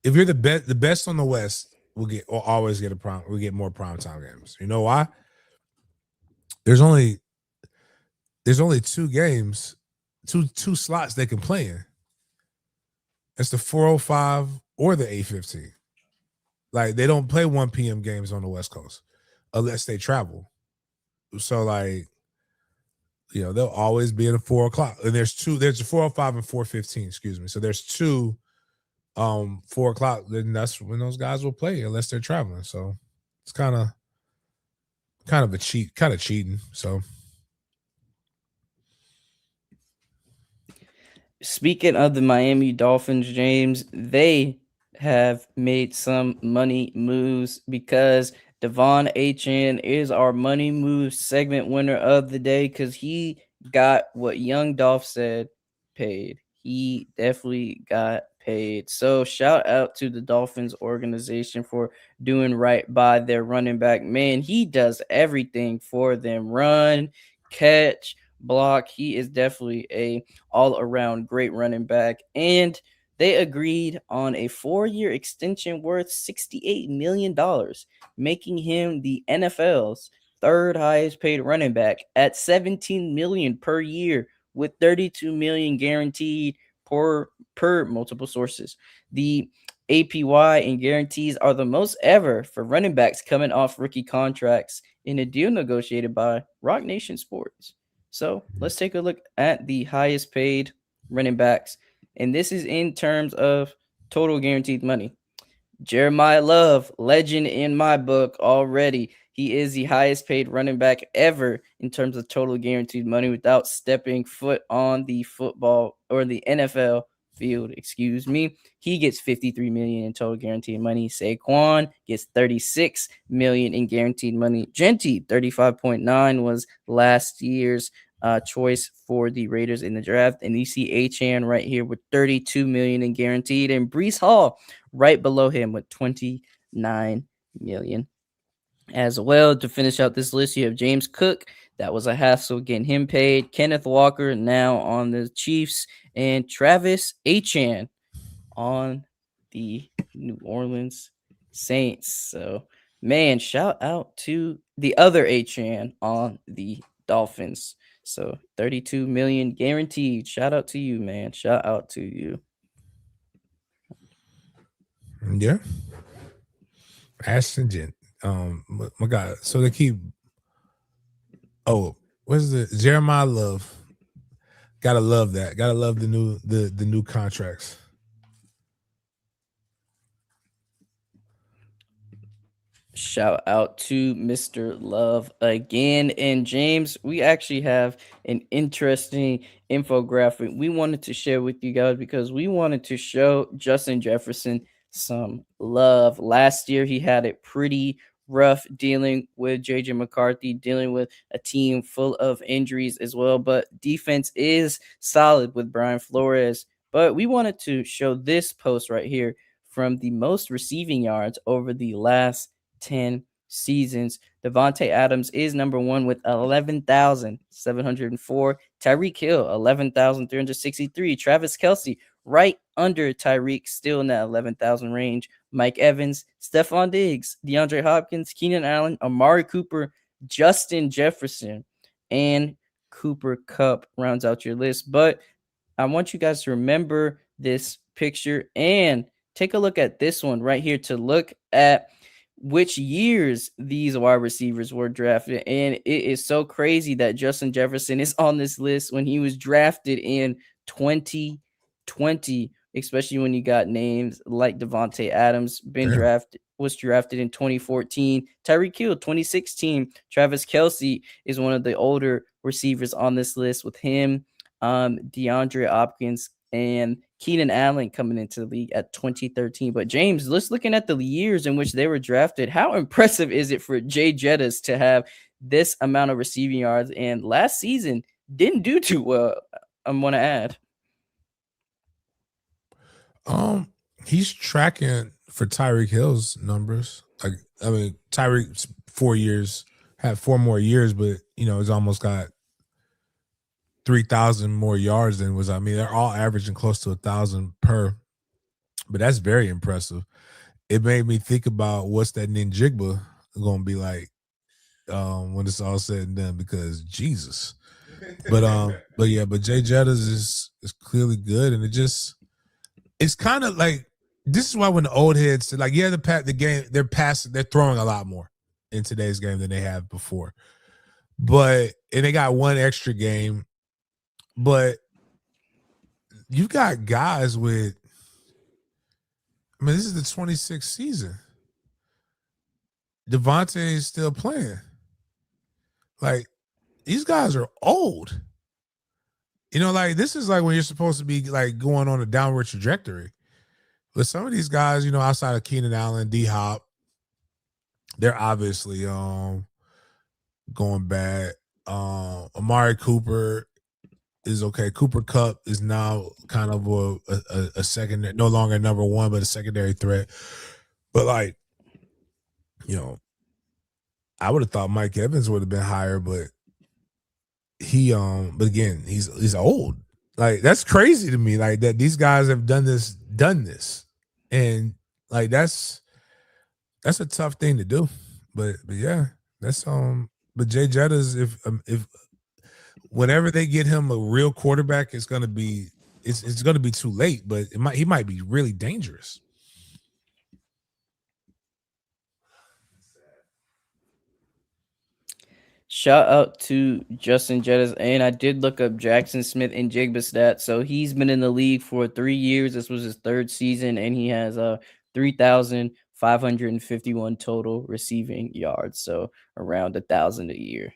if you're the best on the West, will always get will get more primetime games. You know why? There's only 2 games, two slots they can play in. It's the 4:05 or the 8:15. Like they don't play 1 p.m. games on the West Coast unless they travel. So like, they'll always be at a 4 o'clock. And there's a 4:05 and 4:15, excuse me. So there's 2 4 o'clock, then that's when those guys will play unless they're traveling. So it's kind of a cheating. So Speaking of the Miami Dolphins, James, they have made some money moves because Devon Achan is our money moves segment winner of the day because he got what Young Dolph said paid. He definitely got paid. So shout out to the Dolphins organization for doing right by their running back. Man, he does everything for them. Run, catch, block. He is definitely a all-around great running back. And they agreed on a 4-year extension worth $68 million, making him the NFL's third highest paid running back at $17 million per year with $32 million guaranteed per multiple sources. The APY and guarantees are the most ever for running backs coming off rookie contracts in a deal negotiated by Rock Nation Sports. So let's take a look at the highest paid running backs. And this is in terms of total guaranteed money. Jeremiah Love, legend in my book already. He is the highest paid running back ever in terms of total guaranteed money without stepping foot on the football or the NFL field, excuse me. He gets 53 million in total guaranteed money. Saquon gets 36 million in guaranteed money. Genty, 35.9 was last year's choice for the Raiders in the draft. And you see Achan right here with 32 million in guaranteed, and Brees Hall right below him with 29 million. As well, to finish out this list, you have James Cook. That was a hassle getting him paid. Kenneth Walker now on the Chiefs, and Travis Achan on the New Orleans Saints. So, man, shout out to the other Achan on the Dolphins. So, 32 million guaranteed. Shout out to you, man. Shout out to you. yeah. Ashton Gent. My God. So they keep. Oh, what's the Jeremiah Love? Gotta love that. Gotta love the new contracts. Shout out to Mr. Love again. And James, we actually have an interesting infographic we wanted to share with you guys because we wanted to show Justin Jefferson some love. Last year, he had it pretty rough dealing with JJ McCarthy, dealing with a team full of injuries as well. But defense is solid with Brian Flores. But we wanted to show this post right here from the most receiving yards over the last 10 seasons. Devontae Adams is number one with 11,704. Tyreek Hill, 11,363. Travis Kelsey, right under Tyreek, still in that 11,000 range. Mike Evans, Stephon Diggs, DeAndre Hopkins, Keenan Allen, Amari Cooper, Justin Jefferson, and Cooper Kupp rounds out your list. But I want you guys to remember this picture and take a look at this one right here to look at which years these wide receivers were drafted. And it is so crazy that Justin Jefferson is on this list when he was drafted in 2020, especially when you got names like Devontae Adams was drafted in 2014, Tyreek Hill 2016, Travis Kelsey is one of the older receivers on this list with him, DeAndre Hopkins and Keenan Allen coming into the league at 2013. But James, let's looking at the years in which they were drafted. How impressive is it for Jay Jettas to have this amount of receiving yards? And last season didn't do too well, I'm going to add. He's tracking for Tyreek Hill's numbers. Like, I mean, Tyreek's 4 years, had 4 more years, but he's almost got 3,000 more yards than was. I mean, they're all averaging close to 1,000 per, but that's very impressive. It made me think about what's that Ninjigba going to be like when it's all said and done, because Jesus. But Jay Jettas is clearly good, and it's kind of like, this is why when the old heads say, like, yeah, the game, they're throwing a lot more in today's game than they have before, and they got one extra game. But you've got guys with, I mean, this is the 26th season. Devontae is still playing. Like, these guys are old. Like, this is like when you're supposed to be like going on a downward trajectory. But some of these guys, outside of Keenan Allen, D Hop, they're obviously going bad. Amari Cooper is okay. Cooper Kupp is now kind of a second, no longer number one, but a secondary threat. But like, I would have thought Mike Evans would have been higher, but but again, he's old. Like, that's crazy to me. Like, that these guys have done this, and like that's a tough thing to do. But yeah, that's But Jay Jettas, if whenever they get him a real quarterback, it's gonna be too late. But he might be really dangerous. Shout out to Justin Jettas. And I did look up Jackson Smith and Jigba stats. So he's been in the league for 3 years. This was his 3rd season, and he has 3,551 total receiving yards. So around 1,000 a year.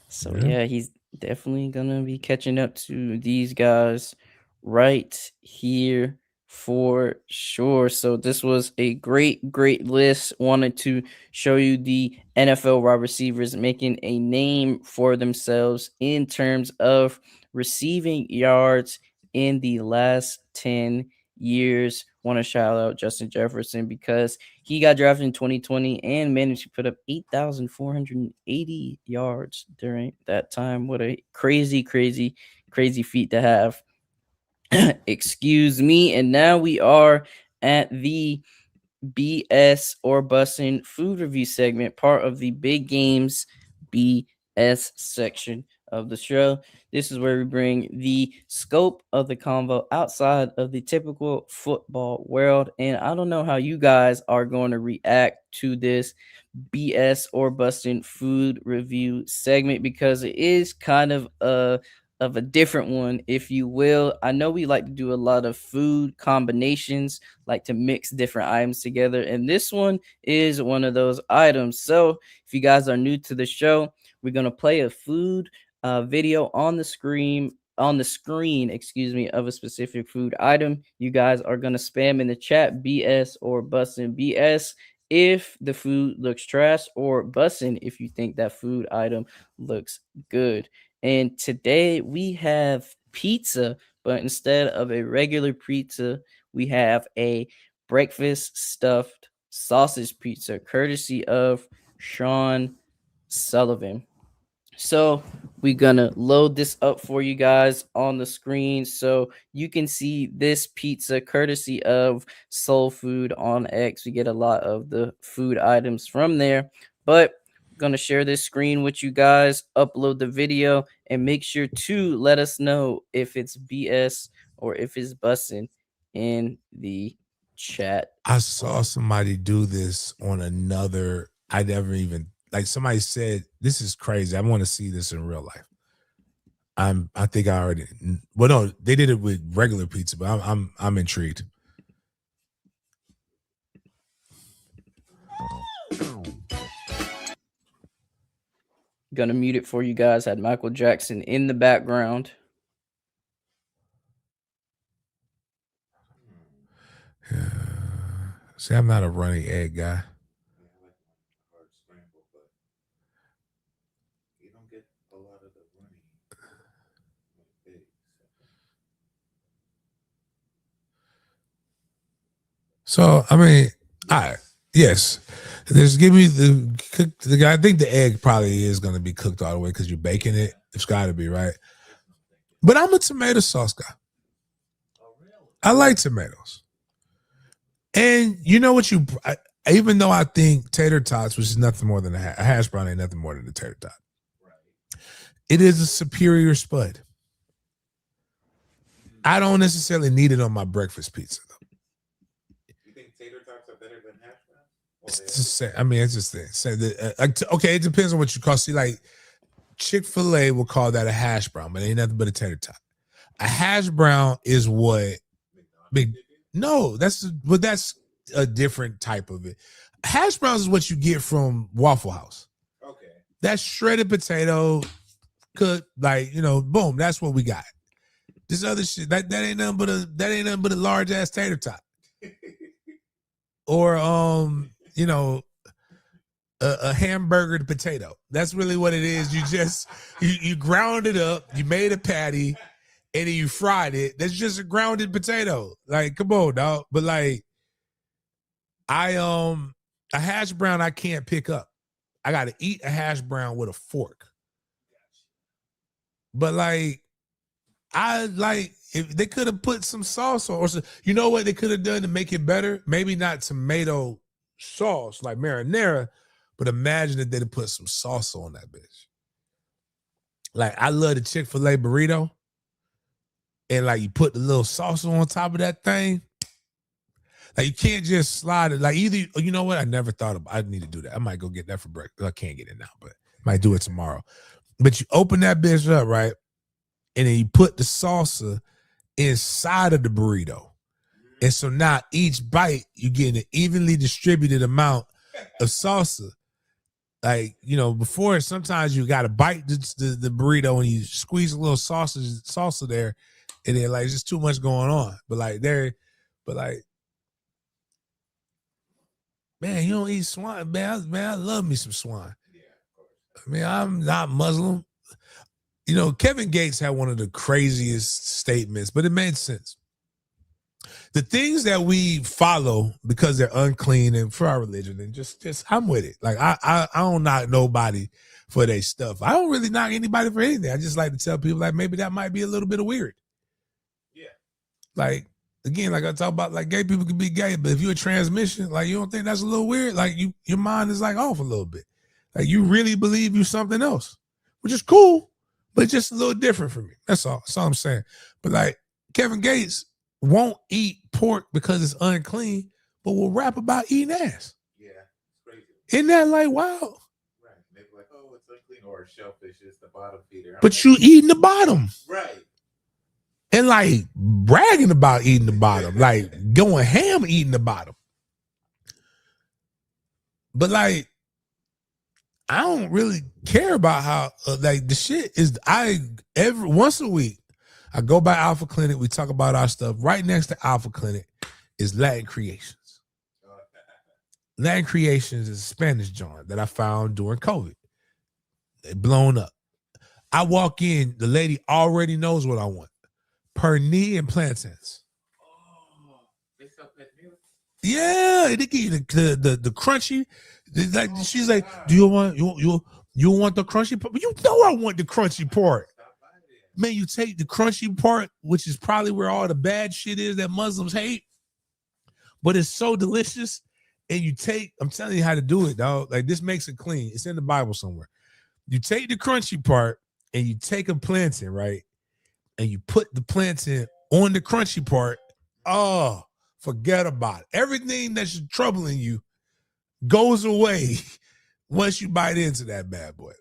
So yeah, he's definitely gonna be catching up to these guys right here for sure. So this was a great list. Wanted to show you the NFL wide receivers making a name for themselves in terms of receiving yards in the last 10 years. Want to shout out Justin Jefferson because he got drafted in 2020 and managed to put up 8,480 yards during that time. What a crazy feat to have. Excuse me. And now we are at the BS or Bussin' food review segment, part of the Big Games BS section of the show. This is where we bring the scope of the convo outside of the typical football world. And I don't know how you guys are going to react to this BS or Bustin' food review segment, because it is kind of a different one, if you will. I know we like to do a lot of food combinations, like to mix different items together, and this one is one of those items. So if you guys are new to the show, we're going to play a food video on the screen on the screen, excuse me, of a specific food item, you guys are gonna spam in the chat BS or bussin' BS if the food looks trash, or bussin' if you think that food item looks good. And today we have pizza, but instead of a regular pizza, we have a breakfast stuffed sausage pizza, courtesy of Sean Sullivan. So we're gonna load this up for you guys on the screen so you can see this pizza courtesy of Soul Food on X. We get a lot of the food items from there, but I'm gonna share this screen with you guys, upload the video, and make sure to let us know if it's BS or if it's bussin' in the chat. I saw somebody do this on another. I never even like somebody said, this is crazy. I want to see this in real life. I think I already well no, they did it with regular pizza, but I'm intrigued. Gonna mute it for you guys. Had Michael Jackson in the background. See, I'm not a runny egg guy. Yeah, I like hard scramble, but you don't get a lot of the runny eggs. So I mean, yes. Just give me the guy. I think the egg probably is going to be cooked all the way because you're baking it. It's got to be, right? But I'm a tomato sauce guy. Oh, really? I like tomatoes. And you know what even though I think tater tots, which is nothing more than a hash brown, ain't nothing more than a tater tot. Right. It is a superior spud. I don't necessarily need it on my breakfast pizza though. You think tater tots are better than hash browns? It's just I mean, it's just okay. It depends on what you call. See, like Chick-fil-A will call that a hash brown, but it ain't nothing but a tater tot. A hash brown is what big. No, that's a different type of it. Hash browns is what you get from Waffle House. Okay. That's shredded potato, cooked like boom. That's what we got. This other shit that ain't nothing but a large ass tater tot, or a hamburgered potato. That's really what it is. You just you ground it up, you made a patty, and then you fried it. That's just a grounded potato. Like, come on, dog. But like, a hash brown I can't pick up. I got to eat a hash brown with a fork. But like, I like if they could have put some sauce or some, you know what they could have done to make it better? Maybe not tomato sauce like marinara, but imagine if they'd have put some salsa on that bitch. Like, I love the Chick-fil-A burrito. And like you put the little salsa on top of that thing. Like you can't just slide it. Like either, you know what? I never thought about I need to do that. I might go get that for breakfast. I can't get it now, but might do it tomorrow. But you open that bitch up, right? And then you put the salsa inside of the burrito. And so now each bite, you get an evenly distributed amount of salsa. Like, before sometimes you got to bite the burrito and you squeeze a little salsa there. And then like, just too much going on. But like, man, you don't eat swine. Man, I love me some swine. Yeah, of course. I mean, I'm not Muslim. Kevin Gates had one of the craziest statements, but it made sense. The things that we follow because they're unclean and for our religion, and just I'm with it. Like I don't knock nobody for their stuff. I don't really knock anybody for anything. I just like to tell people like maybe that might be a little bit of weird. Yeah. Like, again, like I talk about, like gay people can be gay, but if you're a transmission, like you don't think that's a little weird? Like your mind is like off a little bit. Like you really believe you something else, which is cool, but just a little different for me. That's all. That's all I'm saying. But like Kevin Gates won't eat pork because it's unclean, but will rap about eating ass. Yeah, it's crazy. Isn't that like wow? Right. They're like, oh, it's unclean, or shellfish is the bottom feeder. But you eating the bottom. Right. And like bragging about eating the bottom, like going ham eating the bottom. But like, I don't really care about how like the shit is. Every once a week I go by Alpha Clinic. We talk about our stuff. Right next to Alpha Clinic is Latin Creations. Latin Creations is a Spanish joint that I found during COVID. They blown up. I walk in, the lady already knows what I want. Pernil and plantains. Oh, they sell pet meals. Yeah, they give you the crunchy. Like she's like, do you want the crunchy part? But you know I want the crunchy part. Man, you take the crunchy part, which is probably where all the bad shit is that Muslims hate, but it's so delicious. And you take, I'm telling you how to do it, dog. Like this makes it clean. It's in the Bible somewhere. You take the crunchy part and you take a plantain, right? And you put the plantain on the crunchy part. Oh, forget about it. Everything that's troubling you goes away once you bite into that bad boy.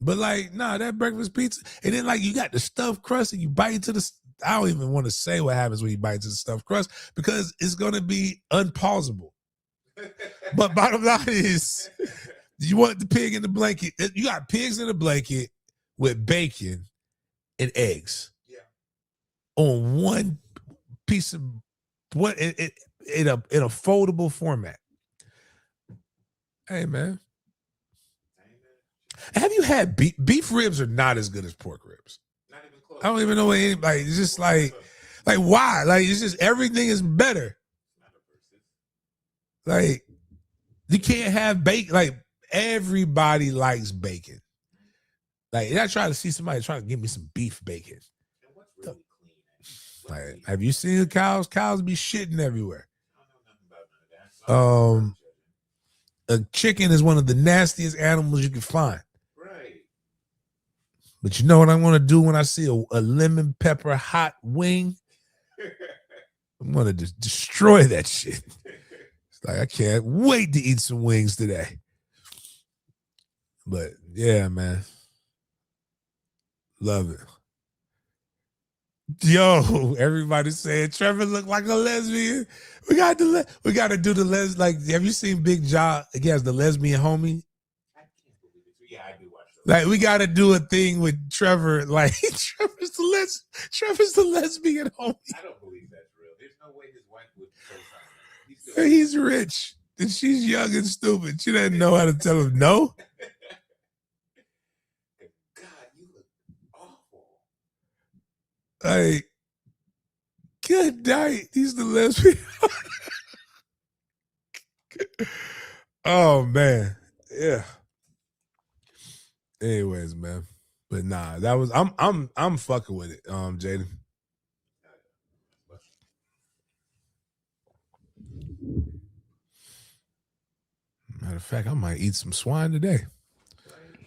But like, nah, that breakfast pizza, and then like you got the stuffed crust and you bite into the, I don't even want to say what happens when you bite into the stuffed crust because it's going to be unpausable. But bottom line is, you want the pig in the blanket. You got pigs in the blanket with bacon and eggs on one piece of what in a foldable format. Hey man, have you had beef ribs? Are not as good as pork ribs. Not even close. I don't even know what anybody. It's just like why? Like it's just everything is better. Like you can't have bacon. Like everybody likes bacon. Like I try to see somebody trying to give me some beef bacon. And what's really clean? Like, have you seen the cows? Cows be shitting everywhere. I don't know nothing about none of that. A chicken is one of the nastiest animals you can find. Right. But you know what I want to do when I see a lemon pepper hot wing? I'm gonna just destroy that shit. It's like I can't wait to eat some wings today. But yeah, man. Love it. Yo, everybody's saying Trevor look like a lesbian. We got to do the like. Have you seen Big Jaw? He has the lesbian homie. I can't believe it. Yeah, I do watch those. Like we got to do a thing with Trevor. Like Trevor's the lesbian homie. I don't believe that's real. There's no way his wife would co-sign that. He's rich and she's young and stupid. She doesn't know how to tell him no. God, you look awful. Like, good night. He's the lesbian. Oh man, yeah. Anyways, man, but nah, that was I'm fucking with it, Jaden. Matter of fact, I might eat some swine today.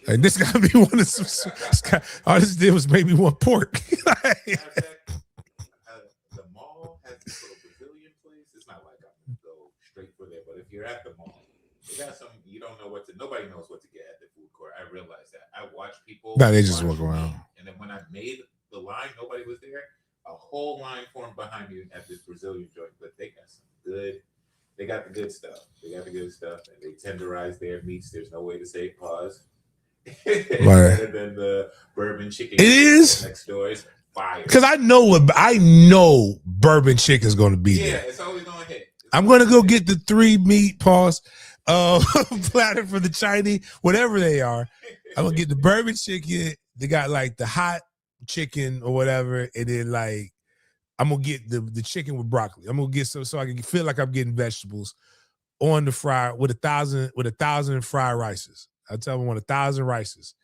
Like this gotta be one of some. All this did was make me want pork. The mall has this little Brazilian place. It's not like I'm gonna go straight for there, but if you're at the mall, they got something you don't know what to. Nobody knows what to get at the food court. I realize that. I watch people. No, they just walk around. And then when I made the line, nobody was there. A whole line formed behind me at this Brazilian joint, but they got some good. They got the good stuff. They got the good stuff, and they tenderize their meats. There's no way to say pause. Right. And then the bourbon chicken. It is next door is fire. Because I know bourbon chicken is going to be there. Yeah, it's always going to hit. I'm going to go get the 3 meat pause platter for the Chinese, whatever they are. I'm going to get the bourbon chicken. They got like the hot chicken or whatever, and then like I'm gonna get the chicken with broccoli. I'm gonna get so I can feel like I'm getting vegetables on the fry with 1,000 fried rices. I tell them I want 1,000 rices.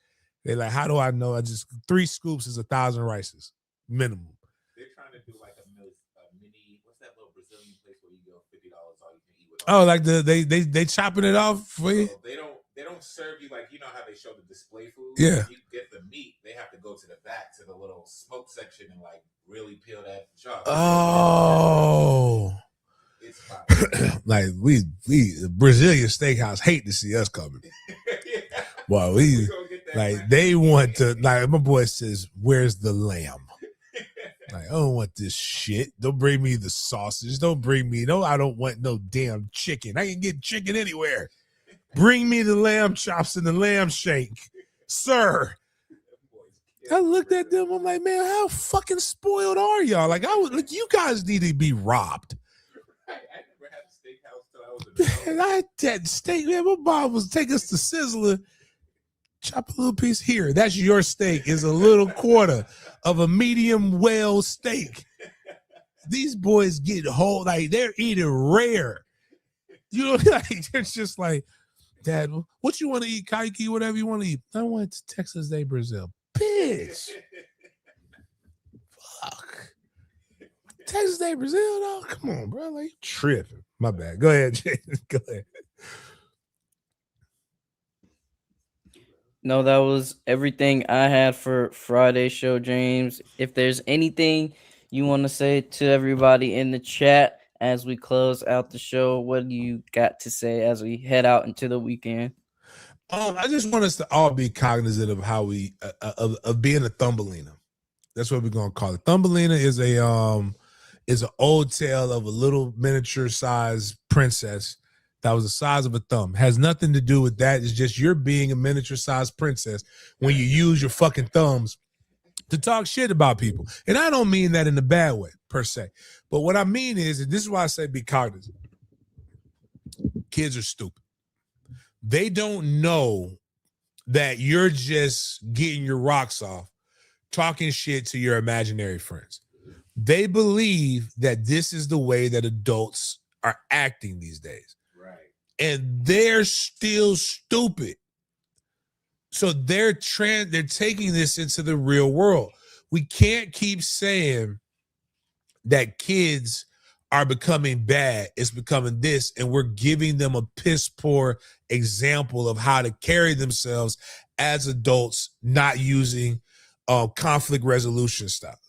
They're like, how do I know? I just 3 scoops is 1,000 rices minimum. They're trying to do like a mini. What's that little Brazilian place where you go $50 all you can eat with? Oh, like they chopping it off for you. So they don't serve you like how they show the display food. Yeah. When you get the meat, they have to go to the back to the little smoke section and like really peel that chop. Oh. It's fine. Like we the Brazilian steakhouse hate to see us coming. Yeah. Well, we like they want to like my boy says, where's the lamb? Like, I don't want this shit. Don't bring me the sausage. Don't bring me I don't want no damn chicken. I can get chicken anywhere. Bring me the lamb chops and the lamb shank, sir. I looked at them. I'm like, man, how fucking spoiled are y'all? Like, you guys need to be robbed. I never had a steakhouse till I was an adult. And I had that steak, man. My mom was take us to Sizzler, chop a little piece here. That's your steak. Is a little quarter of a medium well steak. These boys get whole, like they're eating rare. You know, like they're just like, Dad, what you want to eat, Kaiki, whatever you want to eat. I went to Texas Day Brazil. Bitch. Fuck. Texas Day Brazil, though? Come on, bro. Like, you tripping. My bad. Go ahead, Jason. Go ahead. No, that was everything I had for Friday's show, James. If there's anything you want to say to everybody in the chat as we close out the show, what do you got to say as we head out into the weekend? I just want us to all be cognizant of how we of being a Thumbelina. That's what we're gonna call it. Thumbelina is an old tale of a little miniature size princess that was the size of a thumb. Has nothing to do with that. It's just you're being a miniature size princess when you use your fucking thumbs to talk shit about people. And I don't mean that in a bad way per se. But what I mean is, and this is why I say be cognizant. Kids are stupid. They don't know that you're just getting your rocks off, talking shit to your imaginary friends. They believe that this is the way that adults are acting these days. Right. And they're still stupid. So they're taking this into the real world. We can't keep saying that kids are becoming bad. It's becoming this, and we're giving them a piss poor example of how to carry themselves as adults, not using conflict resolution stuff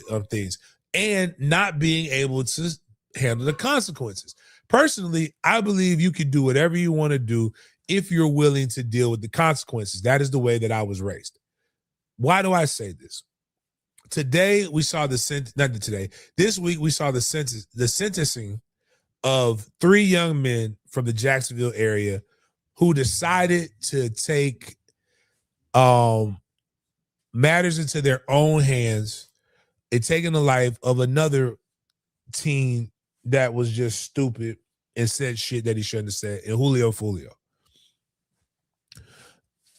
of things, and not being able to handle the consequences. Personally, I believe you can do whatever you want to do if you're willing to deal with the consequences. That is the way that I was raised. Why do I say this? Today we saw this week we saw the sentencing of 3 young men from the Jacksonville area who decided to take matters into their own hands and taking the life of another teen that was just stupid and said shit that he shouldn't have said, and Julio Fulio.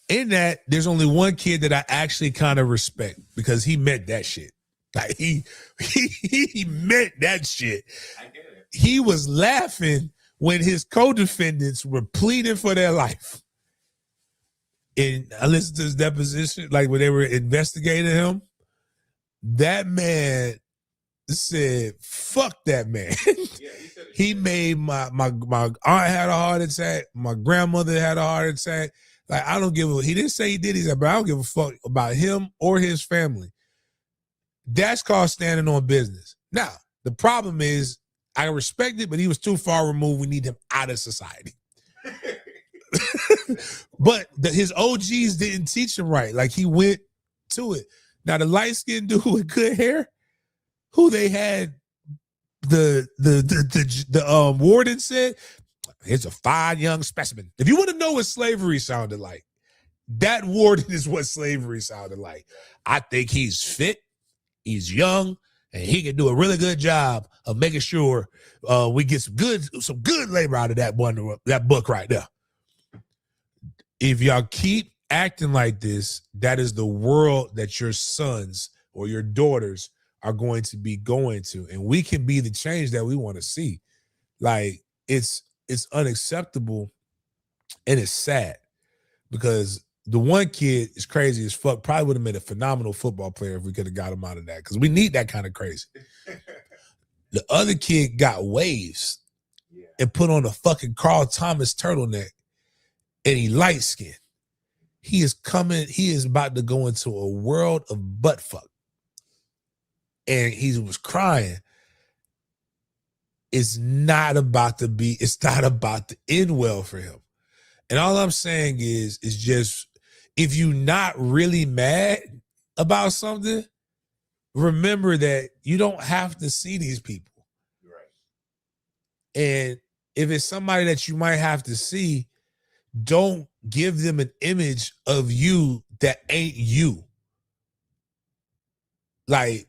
In that, there's only one kid that I actually kind of respect because he meant that shit. Like he meant that shit. I get it. He was laughing when his co-defendants were pleading for their life. And I listened to his deposition, like when they were investigating him. That man said, "Fuck that man." Yeah, He made my aunt had a heart attack. My grandmother had a heart attack. Like, I don't give a, he didn't say he did. He said, but I don't give a fuck about him or his family. That's called standing on business. Now, the problem is, I respect it, but he was too far removed. We need him out of society. But his OGs didn't teach him right. Like, he went to it. Now, the light-skinned dude with good hair, who they had the warden said, "It's a fine young specimen." If you want to know what slavery sounded like, that warden is what slavery sounded like. I think he's fit, he's young, and he can do a really good job of making sure we get some good labor out of that book right there. If y'all keep acting like this, that is the world that your sons or your daughters are going to be going to, and we can be the change that we want to see. Like, it's unacceptable, and it's sad because the one kid is crazy as fuck. Probably would have made a phenomenal football player if we could have got him out of that, because we need that kind of crazy. The other kid got waves and put on a fucking Carl Thomas turtleneck, and he light skinned. He is about to go into a world of butt fuck. And he was crying. It's not about to end well for him. And all I'm saying is just, if you're not really mad about something, remember that you don't have to see these people. Right. And if it's somebody that you might have to see, don't give them an image of you that ain't you. like,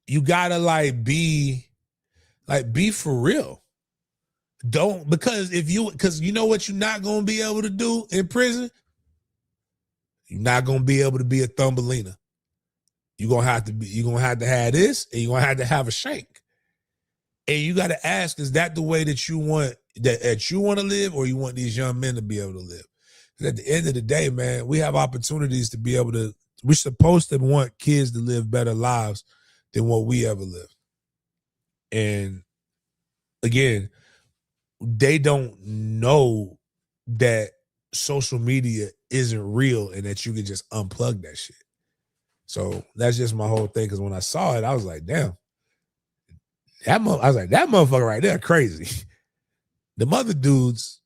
you gotta like be for real. Don't, because you know what you're not gonna be able to do in prison? You're not gonna be able to be a Thumbelina. You're gonna have to have this, and you're gonna have to have a shank. And you gotta ask, is that the way that you want to live, or you want these young men to be able to live? Because at the end of the day, man, we have opportunities to be able to, we're supposed to want kids to live better lives than what we ever lived. And again, they don't know that social media isn't real and that you can just unplug that shit. So that's just my whole thing. Because when I saw it, I was like, damn, that motherfucker right there, crazy. The other dudes,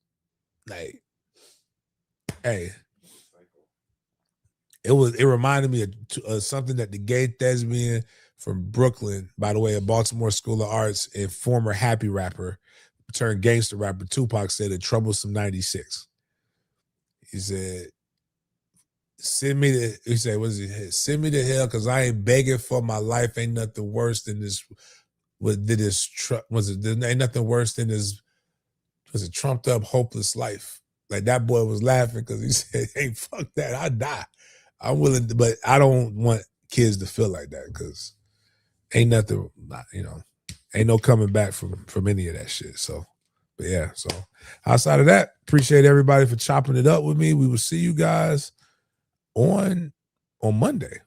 like, hey, it reminded me of something that the gay thespian from Brooklyn, by the way, at Baltimore School of Arts, and former happy rapper turned gangster rapper Tupac said at Troublesome 96. He said, send me to hell, because I ain't begging for my life. Ain't nothing worse than this. Ain't nothing worse than this. Was a trumped up, hopeless life. Like, that boy was laughing because he said, hey, fuck that. I die. I'm willing to, but I don't want kids to feel like that, because ain't nothing, ain't no coming back from any of that shit. So, but yeah, so outside of that, appreciate everybody for chopping it up with me. We will see you guys on Monday.